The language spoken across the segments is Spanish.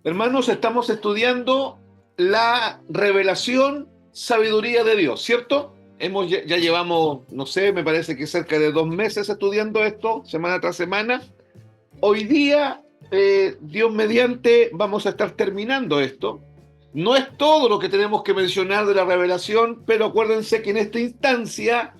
Hermanos, estamos estudiando la revelación, sabiduría de Dios, ¿cierto? Ya llevamos, no sé, me parece que cerca de 2 meses estudiando esto, semana tras semana. Hoy día, Dios mediante, vamos a estar terminando esto. No es todo lo que tenemos que mencionar de la revelación, pero acuérdense que en esta instancia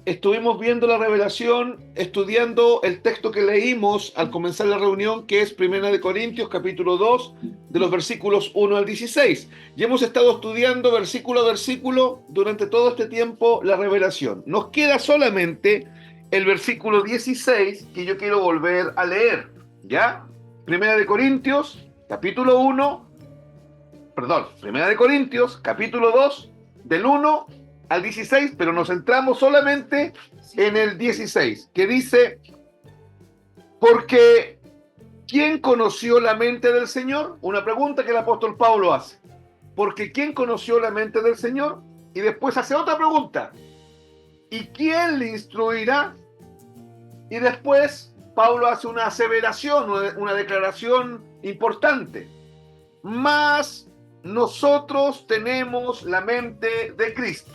estuvimos viendo la revelación, estudiando el texto que leímos al comenzar la reunión, que es Primera de Corintios, capítulo 2, de los versículos 1 al 16. Y hemos estado estudiando versículo a versículo durante todo este tiempo la revelación. Nos queda solamente el versículo 16 que yo quiero volver a leer, ¿ya? Primera de Corintios, capítulo 1, perdón, Primera de Corintios, capítulo 2, del 1 al 16, pero nos centramos solamente en el 16, que dice, porque ¿quién conoció la mente del Señor? Una pregunta que el apóstol Pablo hace. Porque ¿quién conoció la mente del Señor? Y después hace otra pregunta. ¿Y quién le instruirá? Y después Pablo hace una aseveración, una declaración importante. Mas nosotros tenemos la mente de Cristo.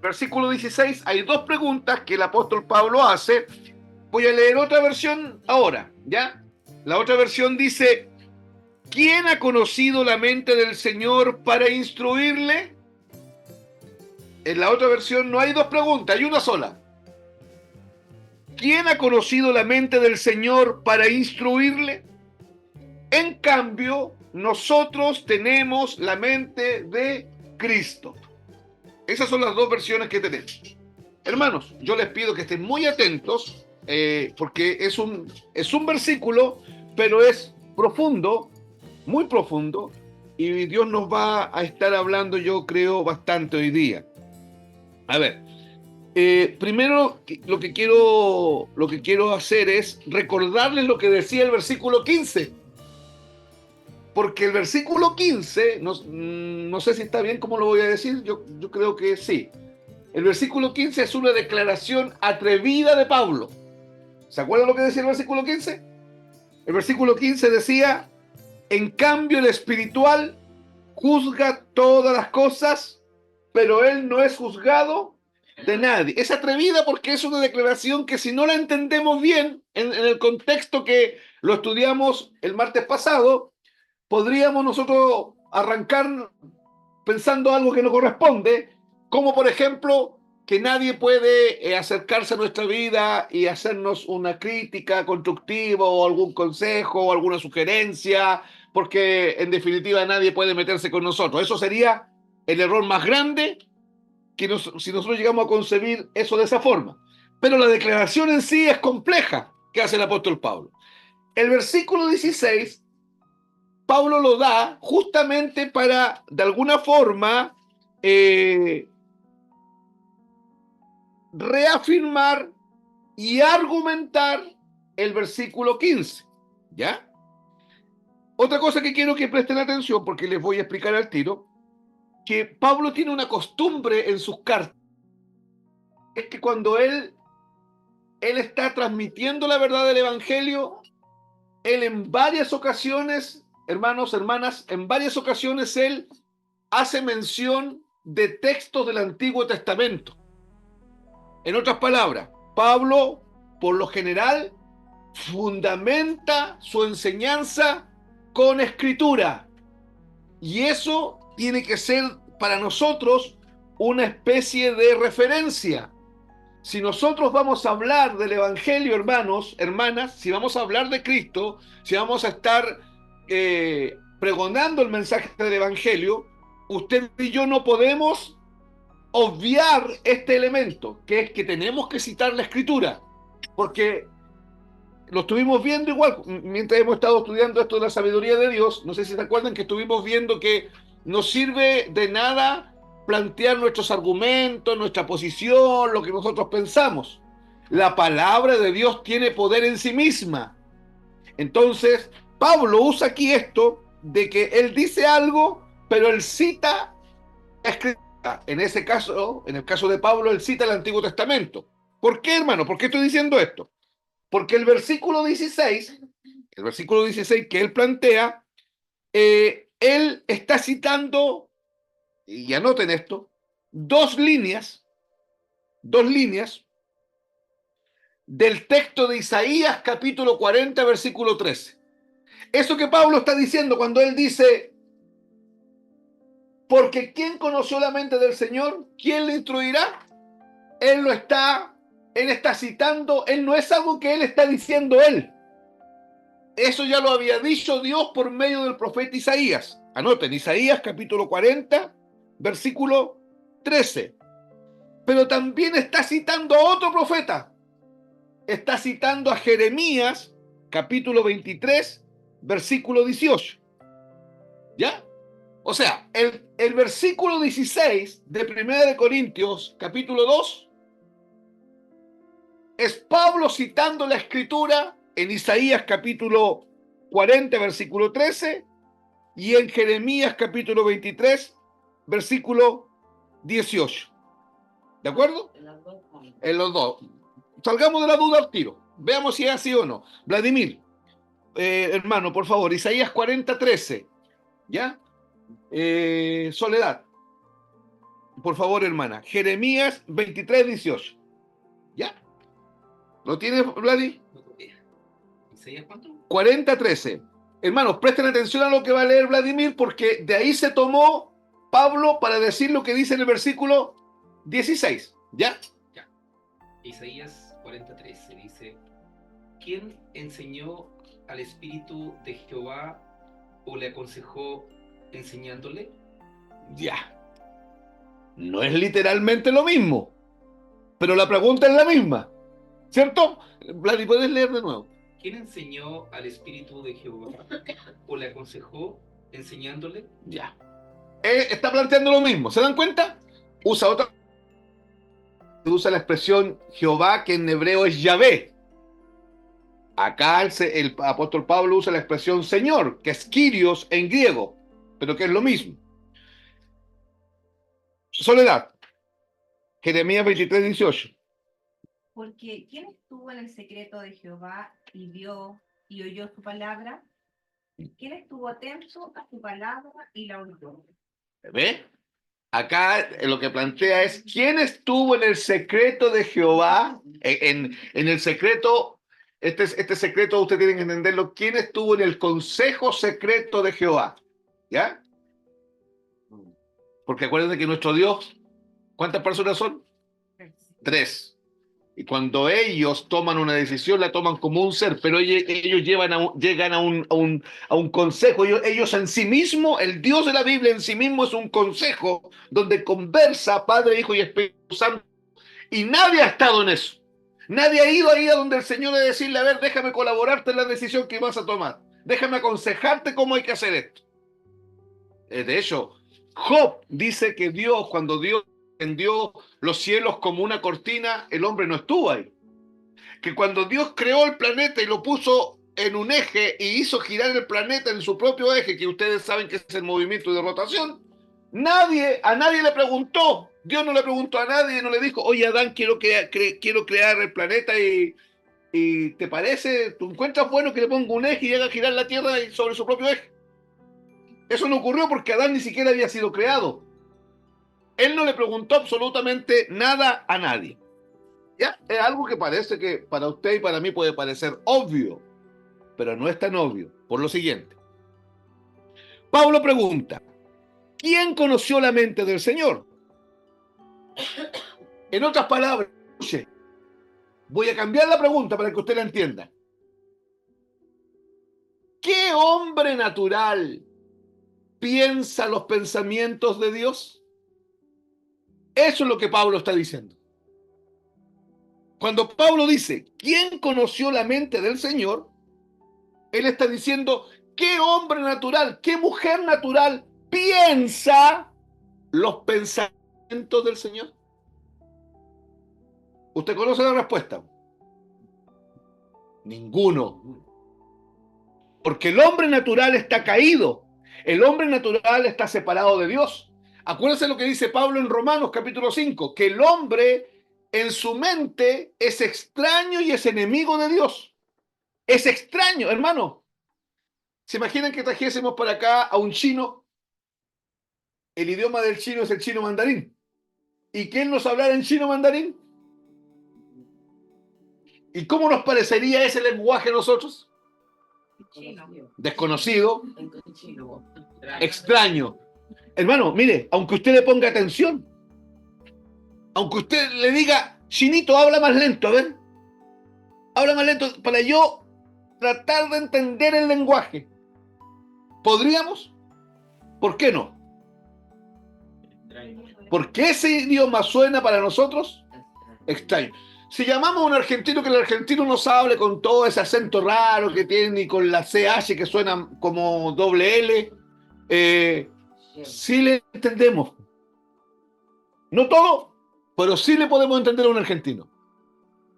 Versículo 16, hay dos preguntas que el apóstol Pablo hace. Voy a leer otra versión ahora, ¿ya? La otra versión dice, ¿quién ha conocido la mente del Señor para instruirle? En la otra versión no hay dos preguntas, hay una sola. ¿Quién ha conocido la mente del Señor para instruirle? En cambio, nosotros tenemos la mente de Cristo. Esas son las dos versiones que tenemos. Hermanos, yo les pido que estén muy atentos, porque es un versículo, pero es profundo, muy profundo, y Dios nos va a estar hablando, yo creo, bastante hoy día. A ver, primero lo que quiero hacer es recordarles lo que decía el versículo 15. Porque el versículo 15, no sé si está bien cómo lo voy a decir, yo creo que sí. El versículo 15 es una declaración atrevida de Pablo. ¿Se acuerdan lo que decía el versículo 15? El versículo 15 decía, en cambio el espiritual juzga todas las cosas, pero él no es juzgado de nadie. Es atrevida porque es una declaración que si no la entendemos bien en el contexto que lo estudiamos el martes pasado, podríamos nosotros arrancar pensando algo que no corresponde, como por ejemplo que nadie puede acercarse a nuestra vida y hacernos una crítica constructiva o algún consejo o alguna sugerencia, porque en definitiva nadie puede meterse con nosotros. Eso sería el error más grande si nosotros llegamos a concebir eso de esa forma. Pero la declaración en sí es compleja que hace el apóstol Pablo. El versículo 16 Pablo lo da justamente para, de alguna forma, eh, reafirmar y argumentar el versículo 15. ¿Ya? Otra cosa que quiero que presten atención, porque les voy a explicar al tiro, que Pablo tiene una costumbre en sus cartas, es que cuando él está transmitiendo la verdad del Evangelio, él en varias ocasiones, hermanos, hermanas, en varias ocasiones él hace mención de textos del Antiguo Testamento. En otras palabras, Pablo, por lo general, fundamenta su enseñanza con escritura. Y eso tiene que ser para nosotros una especie de referencia. Si nosotros vamos a hablar del Evangelio, hermanos, hermanas, si vamos a hablar de Cristo, si vamos a estar pregonando el mensaje del Evangelio, usted y yo no podemos obviar este elemento, que es que tenemos que citar la Escritura, porque lo estuvimos viendo igual, mientras hemos estado estudiando esto de la sabiduría de Dios, no sé si se acuerdan que estuvimos viendo que no sirve de nada plantear nuestros argumentos, nuestra posición, lo que nosotros pensamos. La palabra de Dios tiene poder en sí misma. Entonces, Pablo usa aquí esto de que él dice algo, pero él cita la escritura. En ese caso, en el caso de Pablo, él cita el Antiguo Testamento. ¿Por qué, hermano? ¿Por qué estoy diciendo esto? Porque el versículo 16 el versículo 16 que él plantea, él está citando, y anoten esto, dos líneas del texto de Isaías capítulo 40, versículo 13. Eso que Pablo está diciendo cuando él dice, porque ¿quién conoció la mente del Señor? ¿Quién le instruirá? Él está citando, él no es algo que él está diciendo él. Eso ya lo había dicho Dios por medio del profeta Isaías. Anoten, Isaías capítulo 40, versículo 13. Pero también está citando a otro profeta. Está citando a Jeremías capítulo 23, versículo 18. ¿Ya? O sea, el versículo 16 de 1 de Corintios capítulo 2 es Pablo citando la escritura en Isaías capítulo 40, versículo 13, y en Jeremías capítulo 23, versículo 18. ¿De acuerdo? En los dos. Salgamos de la duda al tiro. Veamos si es así o no. Vladimir, hermano, por favor, Isaías 40, 13. ¿Ya? Soledad, por favor, hermana. Jeremías 23, 18. ¿Ya? ¿Lo tienes, Vladi? ¿Isaías cuánto? 40, 13. Hermanos, presten atención a lo que va a leer Vladimir, porque de ahí se tomó Pablo para decir lo que dice en el versículo 16. ¿Ya? Ya. Isaías 40:13 dice: ¿Quién enseñó al Espíritu de Jehová o le aconsejó enseñándole? Ya. No es literalmente lo mismo, pero la pregunta es la misma. ¿Cierto? Vladi, ¿puedes leer de nuevo? ¿Quién enseñó al Espíritu de Jehová o le aconsejó enseñándole? Ya. Está planteando lo mismo. ¿Se dan cuenta? Usa la expresión Jehová, que en hebreo es Yahvé. Acá el apóstol Pablo usa la expresión Señor, que es Kyrios en griego, pero que es lo mismo. Soledad, Jeremías 23, 18. Porque ¿quién estuvo en el secreto de Jehová y vio y oyó su palabra? ¿Quién estuvo atento a su palabra y la oyó? ¿Ve? Acá lo que plantea es, ¿quién estuvo en el secreto de Jehová? En el secreto, este secreto usted tiene que entenderlo, ¿quién estuvo en el consejo secreto de Jehová? ¿Ya? Porque acuérdense que nuestro Dios, ¿cuántas personas son? Tres. Y cuando ellos toman una decisión, la toman como un ser, pero ellos llegan a un consejo. Ellos en sí mismos, el Dios de la Biblia en sí mismo es un consejo donde conversa Padre, Hijo y Espíritu Santo. Y nadie ha estado en eso. Nadie ha ido ahí a donde el Señor le decirle, a ver, déjame colaborarte en la decisión que vas a tomar. Déjame aconsejarte cómo hay que hacer esto. De hecho, Job dice que Dios, cuando Dios tendió los cielos como una cortina, el hombre no estuvo ahí. Que cuando Dios creó el planeta y lo puso en un eje y hizo girar el planeta en su propio eje, que ustedes saben que es el movimiento de rotación, a nadie le preguntó. Dios no le preguntó a nadie, no le dijo, oye Adán, quiero crear el planeta y ¿te parece? ¿Tú encuentras bueno que le ponga un eje y haga girar la Tierra sobre su propio eje? Eso no ocurrió porque Adán ni siquiera había sido creado. Él no le preguntó absolutamente nada a nadie. ¿Ya? Es algo que parece que para usted y para mí puede parecer obvio, pero no es tan obvio. Por lo siguiente, Pablo pregunta, ¿quién conoció la mente del Señor? En otras palabras, voy a cambiar la pregunta para que usted la entienda. ¿Qué hombre natural piensa los pensamientos de Dios? Eso es lo que Pablo está diciendo. Cuando Pablo dice, ¿quién conoció la mente del Señor? Él está diciendo, ¿qué hombre natural, qué mujer natural piensa los pensamientos del Señor? ¿Usted conoce la respuesta? Ninguno. Porque el hombre natural está caído. El hombre natural está separado de Dios. Acuérdense lo que dice Pablo en Romanos capítulo 5, que el hombre en su mente es extraño y es enemigo de Dios. Es extraño, hermano. ¿Se imaginan que trajésemos para acá a un chino? El idioma del chino es el chino mandarín. ¿Y quién nos hablara en chino mandarín? ¿Y cómo nos parecería ese lenguaje a nosotros? Chino. Desconocido, extraño. Hermano, mire, aunque usted le ponga atención, aunque usted le diga, chinito, habla más lento, a ver, habla más lento, para yo tratar de entender el lenguaje. ¿Podríamos? ¿Por qué no? Porque ese idioma suena para nosotros extraño. Si llamamos a un argentino que el argentino nos hable con todo ese acento raro que tiene y con la CH que suena como doble L, sí le entendemos. No todo, pero sí le podemos entender a un argentino.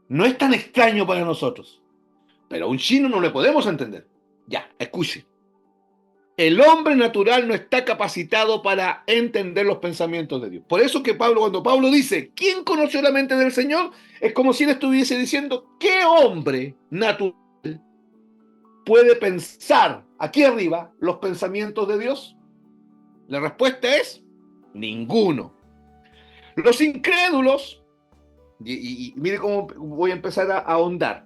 No es tan extraño para nosotros, pero a un chino no le podemos entender. Ya, escuche. El hombre natural no está capacitado para entender los pensamientos de Dios. Por eso que Pablo, cuando Pablo dice, ¿quién conoció la mente del Señor? Es como si él estuviese diciendo, ¿qué hombre natural puede pensar aquí arriba los pensamientos de Dios? La respuesta es, ninguno. Los incrédulos, y mire cómo voy a empezar a ahondar.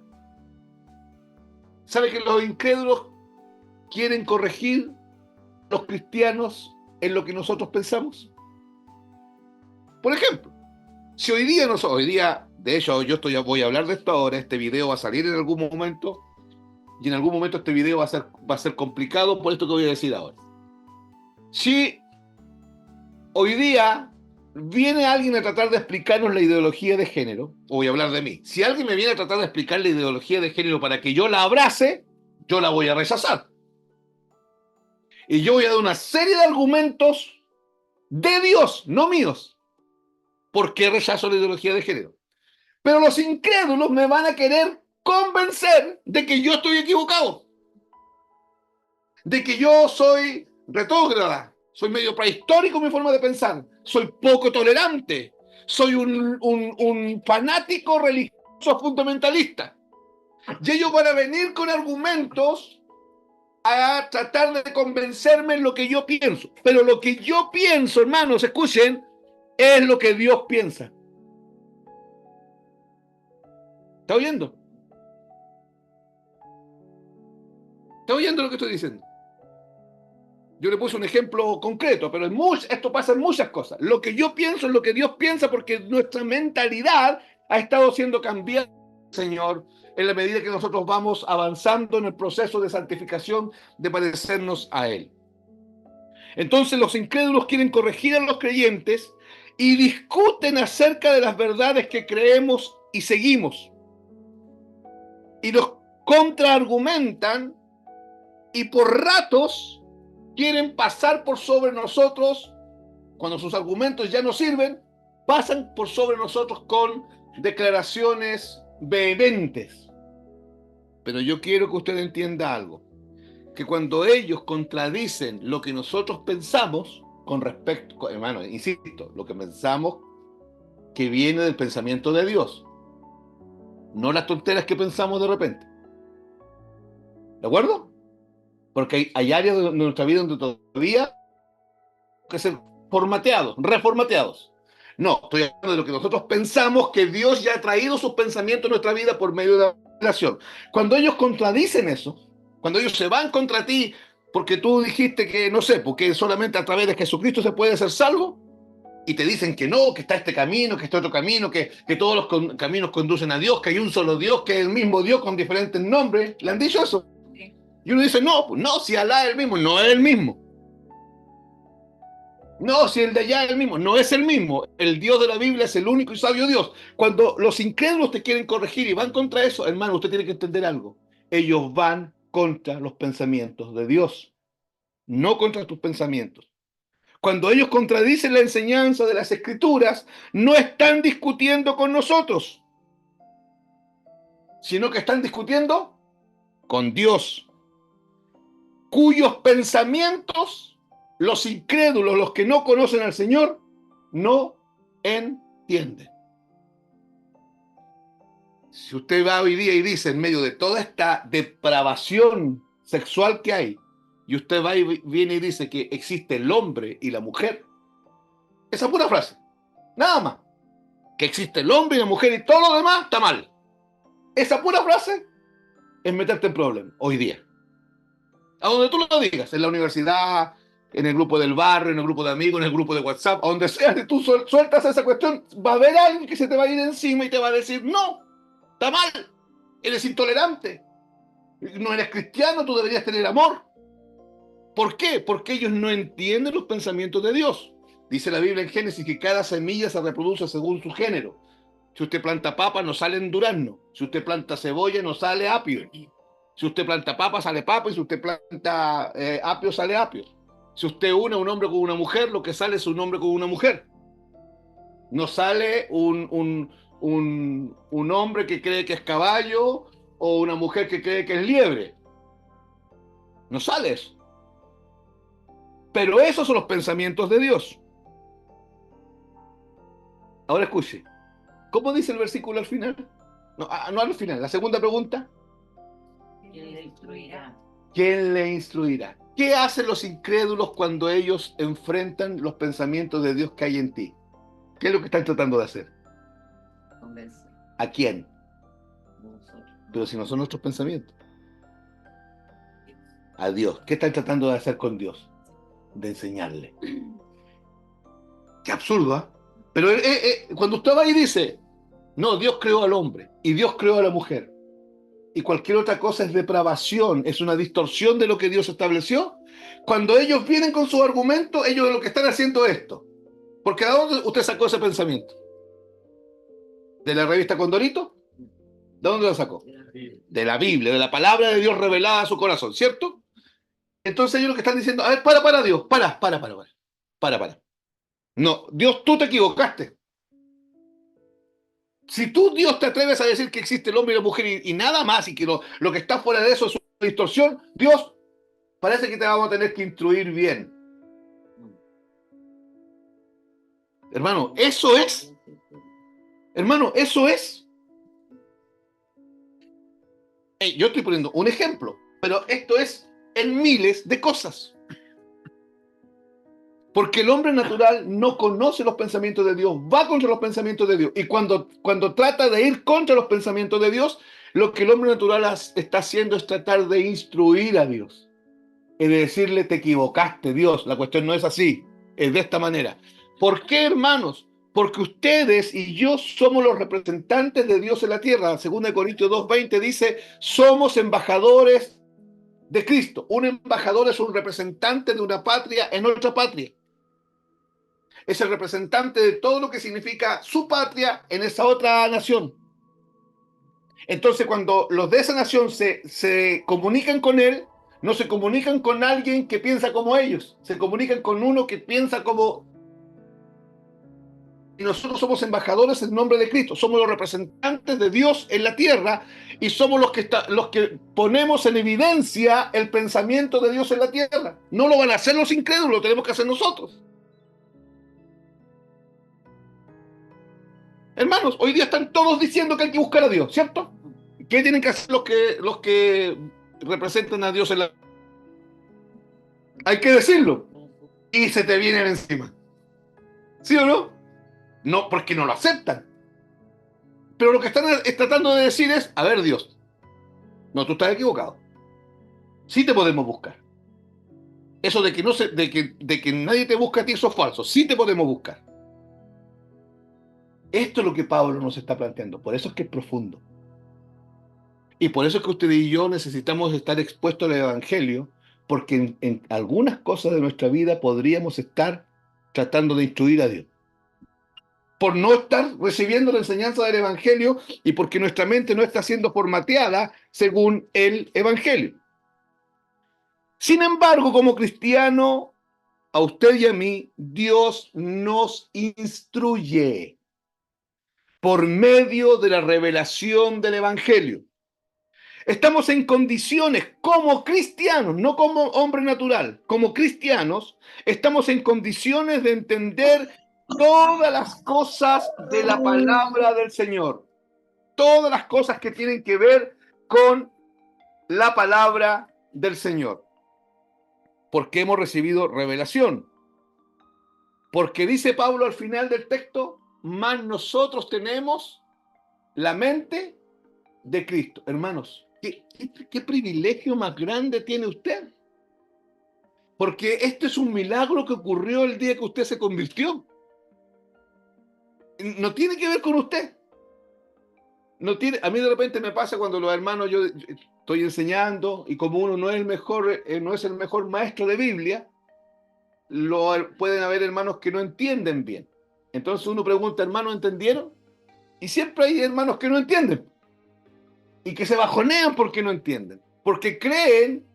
¿Sabe que los incrédulos quieren corregir a los cristianos en lo que nosotros pensamos? Por ejemplo, si hoy día, de hecho, voy a hablar de esto ahora, este video va a salir en algún momento, y en algún momento este video va a ser complicado por esto que voy a decir ahora. Si hoy día viene alguien a tratar de explicarnos la ideología de género, o voy a hablar de mí, si alguien me viene a tratar de explicar la ideología de género para que yo la abrace, yo la voy a rechazar. Y yo voy a dar una serie de argumentos de Dios, no míos, por qué rechazo la ideología de género. Pero los incrédulos me van a querer convencer de que yo estoy equivocado, de que yo soy retrógrada, soy medio prehistórico en mi forma de pensar, soy poco tolerante, soy un fanático religioso fundamentalista. Y ellos van a venir con argumentos a tratar de convencerme en lo que yo pienso. Pero lo que yo pienso, hermanos, escuchen, es lo que Dios piensa. ¿Está oyendo? ¿Está oyendo lo que estoy diciendo? Yo le puse un ejemplo concreto, pero esto pasa en muchas cosas. Lo que yo pienso es lo que Dios piensa porque nuestra mentalidad ha estado siendo cambiada, Señor, en la medida que nosotros vamos avanzando en el proceso de santificación, de parecernos a Él. Entonces los incrédulos quieren corregir a los creyentes y discuten acerca de las verdades que creemos y seguimos. Y los contraargumentan y por ratos quieren pasar por sobre nosotros, cuando sus argumentos ya no sirven, pasan por sobre nosotros con declaraciones vehementes. Pero yo quiero que usted entienda algo, que cuando ellos contradicen lo que nosotros pensamos, con respecto, hermano, insisto, lo que pensamos que viene del pensamiento de Dios, no las tonteras que pensamos de repente. ¿De acuerdo? Porque hay áreas de nuestra vida donde todavía hay que ser formateados, reformateados. No, estoy hablando de lo que nosotros pensamos que Dios ya ha traído sus pensamientos en nuestra vida por medio de la revelación. Cuando ellos contradicen eso, cuando ellos se van contra ti porque tú dijiste que, no sé, porque solamente a través de Jesucristo se puede ser salvo, y te dicen que no, que está este camino, que está otro camino, que todos los caminos conducen a Dios, que hay un solo Dios, que es el mismo Dios con diferentes nombres, ¿le han dicho eso? Sí. Y uno dice, no, pues no, si Alá es el mismo, no es el mismo. No, si el de allá es el mismo, no es el mismo. El Dios de la Biblia es el único y sabio Dios. Cuando los incrédulos te quieren corregir y van contra eso, hermano, usted tiene que entender algo. Ellos van contra los pensamientos de Dios, no contra tus pensamientos. Cuando ellos contradicen la enseñanza de las Escrituras, no están discutiendo con nosotros, sino que están discutiendo con Dios, cuyos pensamientos los incrédulos, los que no conocen al Señor, no entienden. Si usted va hoy día y dice, en medio de toda esta depravación sexual que hay, y usted va y viene y dice que existe el hombre y la mujer, esa pura frase, nada más, que existe el hombre y la mujer y todo lo demás está mal. Esa pura frase es meterte en problemas hoy día. A donde tú lo digas, en la universidad, en el grupo del barrio, en el grupo de amigos, en el grupo de WhatsApp, a donde sea, si tú sueltas esa cuestión, va a haber alguien que se te va a ir encima y te va a decir, no, está mal, eres intolerante, no eres cristiano, tú deberías tener amor. ¿Por qué? Porque ellos no entienden los pensamientos de Dios. Dice la Biblia en Génesis que cada semilla se reproduce según su género. Si usted planta papa, no salen durazno. Si usted planta cebolla, no sale apio. Si usted planta papa, sale papa. Y si usted planta apio, sale apio. Si usted une a un hombre con una mujer, lo que sale es un hombre con una mujer. No sale un hombre que cree que es caballo o una mujer que cree que es liebre. No sale eso. Pero esos son los pensamientos de Dios. Ahora escuche. ¿Cómo dice el versículo al final? No, no al final. La segunda pregunta. ¿Quién le instruirá? ¿Quién le instruirá? ¿Qué hacen los incrédulos cuando ellos enfrentan los pensamientos de Dios que hay en ti? ¿Qué es lo que están tratando de hacer? Convencer. ¿A quién? Nosotros. Pero si no son nuestros pensamientos. A Dios. ¿Qué están tratando de hacer con Dios? De enseñarle. Qué absurdo, ¿eh? Pero cuando usted va y dice, no, Dios creó al hombre y Dios creó a la mujer, y cualquier otra cosa es depravación, es una distorsión de lo que Dios estableció, cuando ellos vienen con su argumento, ellos lo que están haciendo es esto. Porque ¿de dónde usted sacó ese pensamiento? ¿De la revista Condorito? ¿De dónde lo sacó? De la Biblia, de la palabra de Dios revelada a su corazón, ¿cierto? Entonces ellos lo que están diciendo, a ver, para Dios, para. No, Dios, tú te equivocaste. Si tú, Dios, te atreves a decir que existe el hombre y la mujer y nada más, y que lo que está fuera de eso es una distorsión, Dios, parece que te vamos a tener que instruir bien. Hermano, eso es. Hermano, eso es. Yo estoy poniendo un ejemplo, pero esto es en miles de cosas. Porque el hombre natural no conoce los pensamientos de Dios, va contra los pensamientos de Dios. Y cuando trata de ir contra los pensamientos de Dios, lo que el hombre natural está haciendo es tratar de instruir a Dios. Es de decirle, te equivocaste, Dios. La cuestión no es así, es de esta manera. ¿Por qué, hermanos? Porque ustedes y yo somos los representantes de Dios en la tierra. 2 Corintios 2:20 dice, somos embajadores de Cristo. Un embajador es un representante de una patria en otra patria. Es el representante de todo lo que significa su patria en esa otra nación. Entonces, cuando los de esa nación se comunican con él, no se comunican con alguien que piensa como ellos, se comunican con uno que piensa como... Y nosotros somos embajadores en nombre de Cristo, somos los representantes de Dios en la tierra y somos los que ponemos en evidencia el pensamiento de Dios en la tierra. No lo van a hacer los incrédulos, lo tenemos que hacer nosotros. Hermanos, hoy día están todos diciendo que hay que buscar a Dios, ¿cierto? ¿Qué tienen que hacer los que representan a Dios en la... Hay que decirlo. Y se te vienen encima. ¿Sí o no? No, porque no lo aceptan. Pero lo que están tratando de decir es, a ver, Dios, no, tú estás equivocado. Sí te podemos buscar. Eso de que, no se, de que nadie te busca a ti, eso es falso. Sí te podemos buscar. Esto es lo que Pablo nos está planteando. Por eso es que es profundo. Y por eso es que usted y yo necesitamos estar expuestos al Evangelio, porque en algunas cosas de nuestra vida podríamos estar tratando de instruir a Dios. Por no estar recibiendo la enseñanza del Evangelio y porque nuestra mente no está siendo formateada según el Evangelio. Sin embargo, como cristiano, a usted y a mí, Dios nos instruye por medio de la revelación del Evangelio. Estamos en condiciones como cristianos, no como hombre natural, como cristianos, estamos en condiciones de entender todas las cosas de la palabra del Señor. Todas las cosas que tienen que ver con la palabra del Señor. porque hemos recibido revelación. Porque dice Pablo al final del texto, más nosotros tenemos la mente de Cristo. Hermanos, ¿qué privilegio más grande tiene usted? Porque este es un milagro que ocurrió el día que usted se convirtió. No tiene que ver con usted. No tiene, a mí de repente me pasa cuando los hermanos, yo estoy enseñando y como uno no es el mejor maestro de Biblia, pueden haber hermanos que no entienden bien. Entonces uno pregunta, hermanos, ¿entendieron? Y siempre hay hermanos que no entienden y que se bajonean porque no entienden, porque creen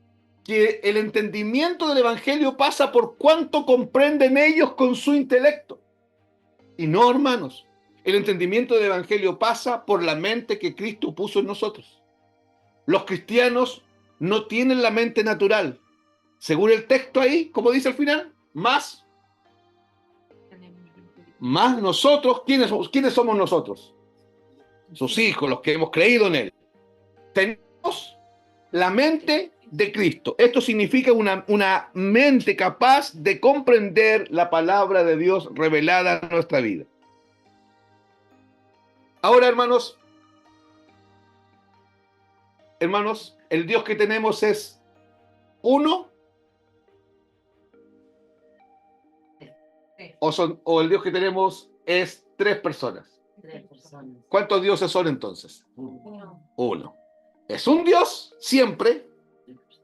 que el entendimiento del evangelio pasa por cuánto comprenden ellos con su intelecto. Y no, hermanos, el entendimiento del evangelio pasa por la mente que Cristo puso en nosotros. Los cristianos no tienen la mente natural. Según el texto ahí, como dice al final, más nosotros. ¿Quiénes somos nosotros? Sus hijos, los que hemos creído en Él. Tenemos la mente de Cristo. Esto significa una mente capaz de comprender la palabra de Dios revelada en nuestra vida. Ahora, hermanos, el Dios que tenemos es uno, o el Dios que tenemos es tres personas. ¿Cuántos dioses son entonces? Uno. Es un Dios siempre,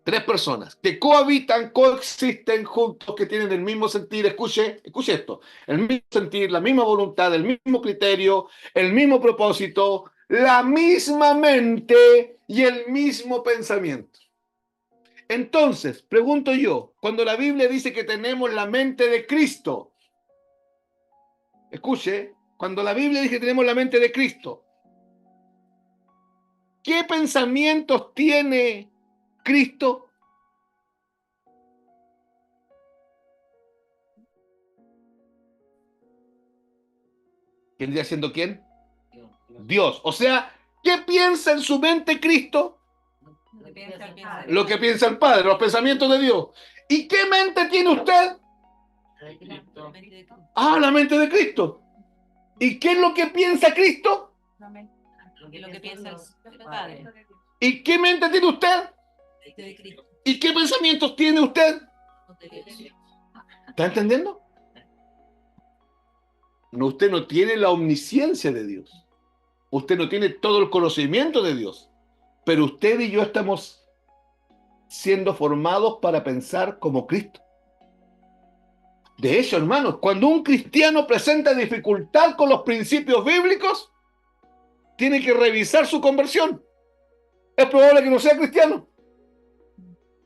tres personas que cohabitan, coexisten juntos, que tienen el mismo sentir. Escuche esto: el mismo sentir, la misma voluntad, el mismo criterio, el mismo propósito, la misma mente y el mismo pensamiento. Entonces, pregunto yo, cuando la Biblia dice que tenemos la mente de Cristo, escuche, cuando la Biblia dice que tenemos la mente de Cristo, ¿qué pensamientos tiene Cristo? ¿Quién vendría siendo quién? Dios. O sea, ¿qué piensa en su mente Cristo? Lo que piensa el Padre, los pensamientos de Dios. ¿Y qué mente tiene usted? Ah, la mente de Cristo. ¿Y qué es lo que piensa Cristo? Lo que piensa el Padre. ¿Y qué mente tiene usted? ¿Y qué pensamientos tiene usted? ¿Está entendiendo? No, usted no tiene la omnisciencia de Dios. Usted no tiene todo el conocimiento de Dios. Pero usted y yo estamos siendo formados para pensar como Cristo. De hecho, hermanos, cuando un cristiano presenta dificultad con los principios bíblicos, tiene que revisar su conversión. Es probable que no sea cristiano.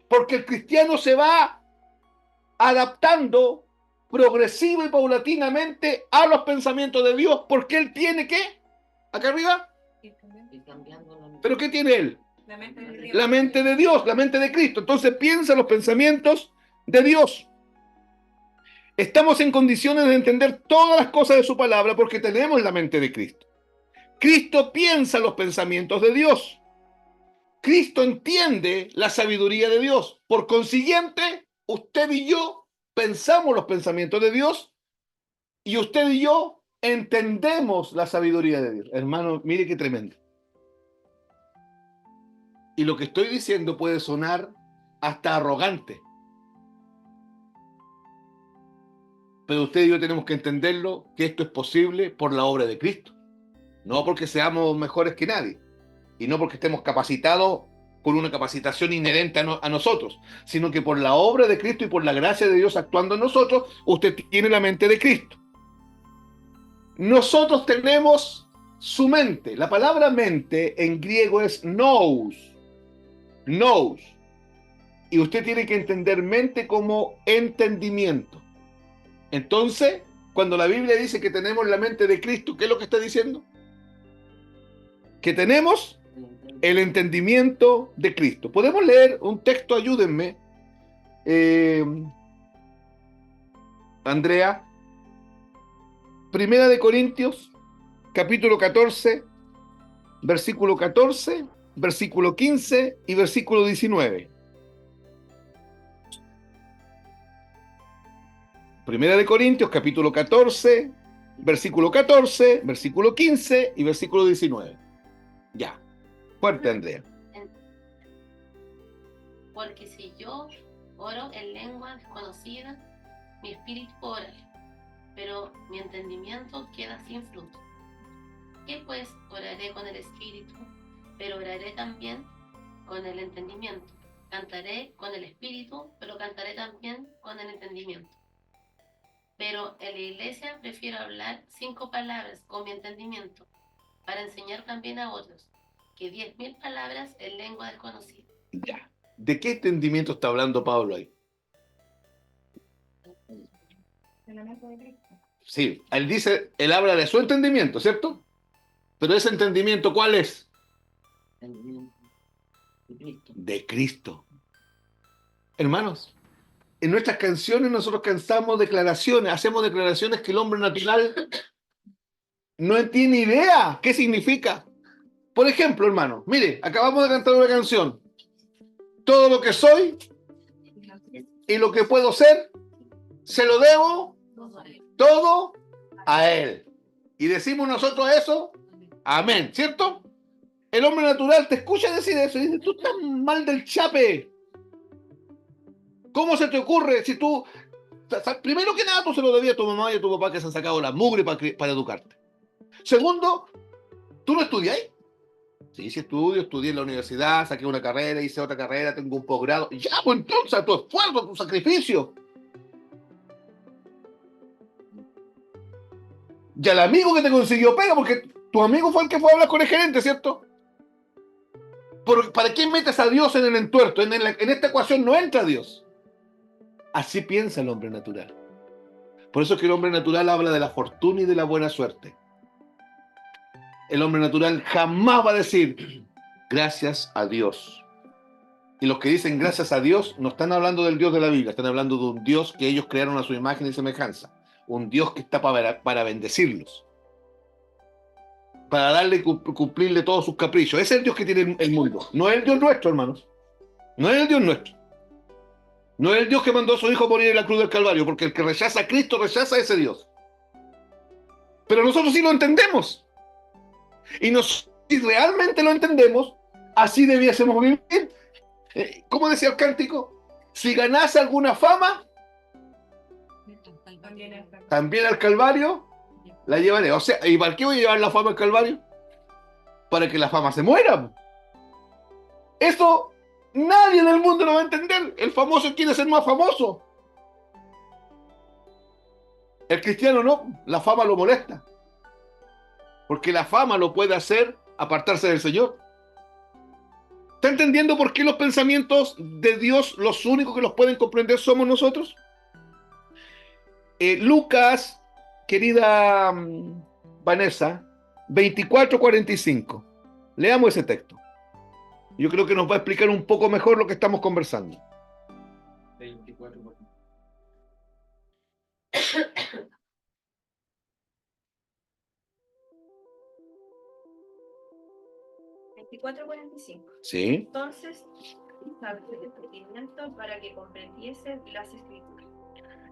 Porque el cristiano se va adaptando progresiva y paulatinamente a los pensamientos de Dios, porque él tiene ¿qué? Acá arriba. ¿Pero qué tiene él? La mente de Dios. La mente de Dios, la mente de Cristo. Entonces piensa los pensamientos de Dios. Estamos en condiciones de entender todas las cosas de su palabra porque tenemos la mente de Cristo. Cristo piensa los pensamientos de Dios. Cristo entiende la sabiduría de Dios. Por consiguiente, usted y yo pensamos los pensamientos de Dios y usted y yo entendemos la sabiduría de Dios. Hermano, mire qué tremendo. Y lo que estoy diciendo puede sonar hasta arrogante. Pero usted y yo tenemos que entenderlo, que esto es posible por la obra de Cristo. No porque seamos mejores que nadie. Y no porque estemos capacitados con una capacitación inherente a nosotros, sino que por la obra de Cristo y por la gracia de Dios actuando en nosotros, usted tiene la mente de Cristo. Nosotros tenemos su mente. La palabra mente en griego es nous. Nous. Y usted tiene que entender mente como entendimiento. Entonces, cuando la Biblia dice que tenemos la mente de Cristo, ¿qué es lo que está diciendo? Que tenemos el entendimiento de Cristo. Podemos leer un texto, ayúdenme, Andrea. Primera de Corintios, capítulo 14, versículo 14, versículo 15 y versículo 19. Primera de Corintios, capítulo 14, versículo 14, versículo 15 y versículo 19. Ya. Fuerte, Andrea. Porque si yo oro en lengua desconocida, mi espíritu ora, pero mi entendimiento queda sin fruto. ¿Qué pues? Oraré con el espíritu, pero oraré también con el entendimiento. Cantaré con el espíritu, pero cantaré también con el entendimiento. Pero en la iglesia prefiero hablar 5 palabras con mi entendimiento, para enseñar también a otros, que 10.000 palabras en lengua desconocida. Ya. ¿De qué entendimiento está hablando Pablo ahí? En la mente de Cristo. Sí, él dice, él habla de su entendimiento, ¿cierto? Pero ese entendimiento, ¿cuál es? De Cristo. Hermanos, en nuestras canciones nosotros cantamos declaraciones, hacemos declaraciones que el hombre natural no tiene idea qué significa. Por ejemplo, hermano, mire, acabamos de cantar una canción. Todo lo que soy y lo que puedo ser, se lo debo todo a Él. Y decimos nosotros eso, amén, ¿cierto? El hombre natural te escucha decir eso y dice, tú estás mal del chape. ¿Cómo se te ocurre si tú... Primero que nada, tú se lo debías a tu mamá y a tu papá que se han sacado la mugre para educarte. Segundo, ¿tú no estudiáis? Sí, sí estudié en la universidad, saqué una carrera, hice otra carrera, tengo un posgrado. Ya, pues entonces, tu esfuerzo, tu sacrificio. Y al amigo que te consiguió pega, porque tu amigo fue el que fue a hablar con el gerente, ¿cierto? ¿Para qué metes a Dios en el entuerto? En esta ecuación no entra Dios. Así piensa el hombre natural. Por eso es que el hombre natural habla de la fortuna y de la buena suerte. El hombre natural jamás va a decir gracias a Dios. Y los que dicen gracias a Dios no están hablando del Dios de la Biblia, están hablando de un Dios que ellos crearon a su imagen y semejanza. Un Dios que está para bendecirlos. Para darle y cumplirle todos sus caprichos. Ese es el Dios que tiene el mundo. No es el Dios nuestro, hermanos. No es el Dios nuestro. No es el Dios que mandó a su hijo a morir en la cruz del Calvario, porque el que rechaza a Cristo rechaza a ese Dios. Pero nosotros sí lo entendemos. Y si realmente lo entendemos, así debiésemos vivir. ¿Cómo decía el cántico? Si ganase alguna fama, también al Calvario la llevaré. O sea, ¿y para qué voy a llevar la fama al Calvario? Para que la fama se muera. Eso nadie en el mundo lo va a entender. El famoso quiere ser más famoso. El cristiano no, la fama lo molesta. Porque la fama lo puede hacer apartarse del Señor. ¿Está entendiendo por qué los pensamientos de Dios, los únicos que los pueden comprender somos nosotros? Lucas, querida Vanessa, 24:45. Leamos ese texto. Yo creo que nos va a explicar un poco mejor lo que estamos conversando. 24. 24:45. Sí. Entonces, abrió el entendimiento para que comprendiesen las escrituras.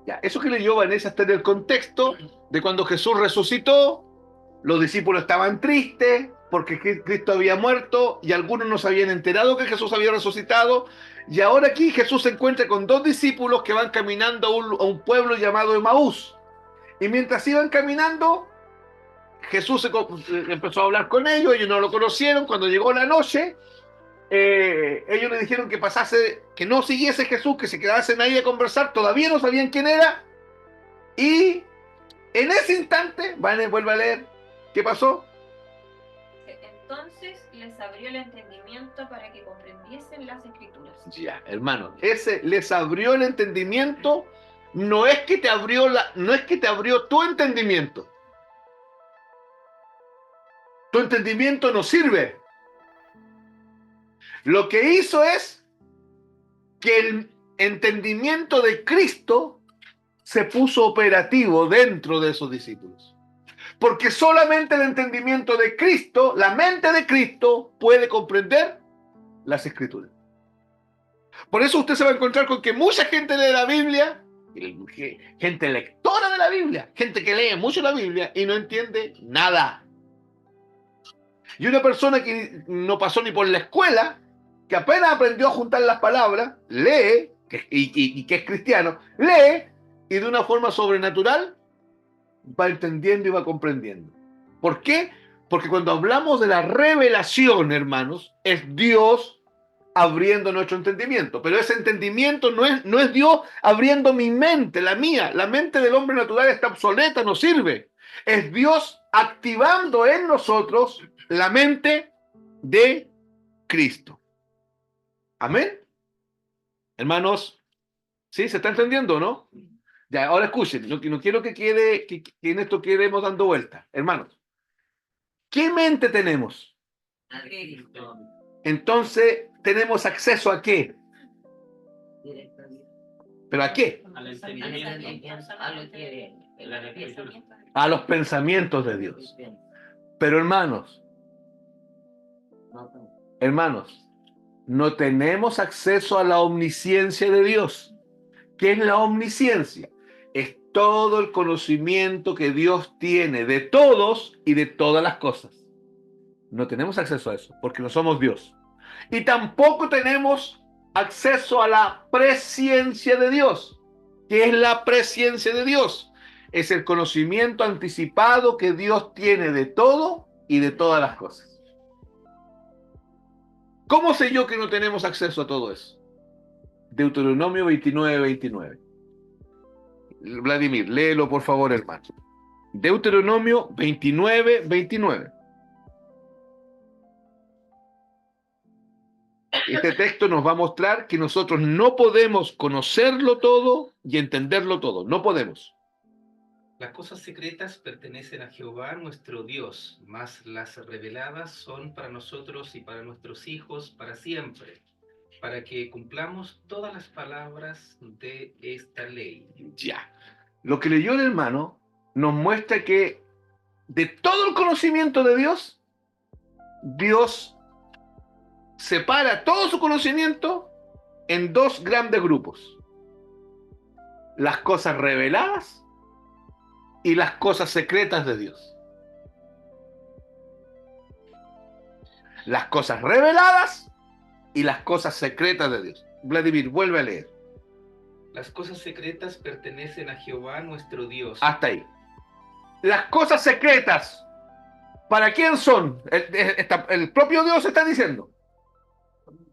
Ya, eso que leyó Vanessa está en el contexto de cuando Jesús resucitó, los discípulos estaban tristes porque Cristo había muerto y algunos no se habían enterado que Jesús había resucitado, y ahora aquí Jesús se encuentra con 2 discípulos que van caminando a un pueblo llamado Emaús, y mientras iban caminando, Jesús empezó a hablar con ellos no lo conocieron. Cuando llegó la noche, ellos le dijeron que no siguiese Jesús, que se quedasen ahí a conversar, todavía no sabían quién era, y en ese instante, vuelve a leer, ¿qué pasó? Entonces les abrió el entendimiento para que comprendiesen las escrituras. Ya, hermano, ese les abrió el entendimiento, no es que te abrió tu entendimiento. Tu entendimiento no sirve. Lo que hizo es que el entendimiento de Cristo se puso operativo dentro de esos discípulos. Porque solamente el entendimiento de Cristo, la mente de Cristo, puede comprender las Escrituras. Por eso usted se va a encontrar con que mucha gente lee la Biblia Gente lectora de la Biblia, gente que lee mucho la Biblia y no entiende nada. Y una persona que no pasó ni por la escuela, que apenas aprendió a juntar las palabras, lee, y que es cristiano, lee y de una forma sobrenatural va entendiendo y va comprendiendo. ¿Por qué? Porque cuando hablamos de la revelación, hermanos, es Dios abriendo nuestro entendimiento. Pero ese entendimiento no es Dios abriendo mi mente, la mía. La mente del hombre natural está obsoleta, no sirve. Es Dios activando en nosotros la mente de Cristo. Amén. Hermanos, ¿sí? ¿Se está entendiendo, no? Ya, ahora escuchen, no quiero que quede que en esto quedemos dando vueltas. Hermanos, ¿qué mente tenemos? Entonces, ¿tenemos acceso a qué? ¿Pero a qué? A los pensamientos de Dios. Pero hermanos, no tenemos acceso a la omnisciencia de Dios. ¿Qué es la omnisciencia? Es todo el conocimiento que Dios tiene de todos y de todas las cosas. No tenemos acceso a eso, porque no somos Dios. Y tampoco tenemos acceso a la presciencia de Dios. ¿Qué es la presciencia de Dios? Es el conocimiento anticipado que Dios tiene de todo y de todas las cosas. ¿Cómo sé yo que no tenemos acceso a todo eso? Deuteronomio 29:29. Vladimir, léelo por favor, hermano. Deuteronomio 29:29. Este texto nos va a mostrar que nosotros no podemos conocerlo todo y entenderlo todo. No podemos. Las cosas secretas pertenecen a Jehová nuestro Dios, mas las reveladas son para nosotros y para nuestros hijos para siempre, para que cumplamos todas las palabras de esta ley. Ya. Lo que leyó el hermano nos muestra que de todo el conocimiento de Dios, Dios separa todo su conocimiento en dos grandes grupos. Las cosas reveladas y las cosas secretas de Dios. Las cosas reveladas y las cosas secretas de Dios. Vladimir, vuelve a leer. Las cosas secretas pertenecen a Jehová nuestro Dios. Hasta ahí. Las cosas secretas, ¿para quién son? El propio Dios está diciendo.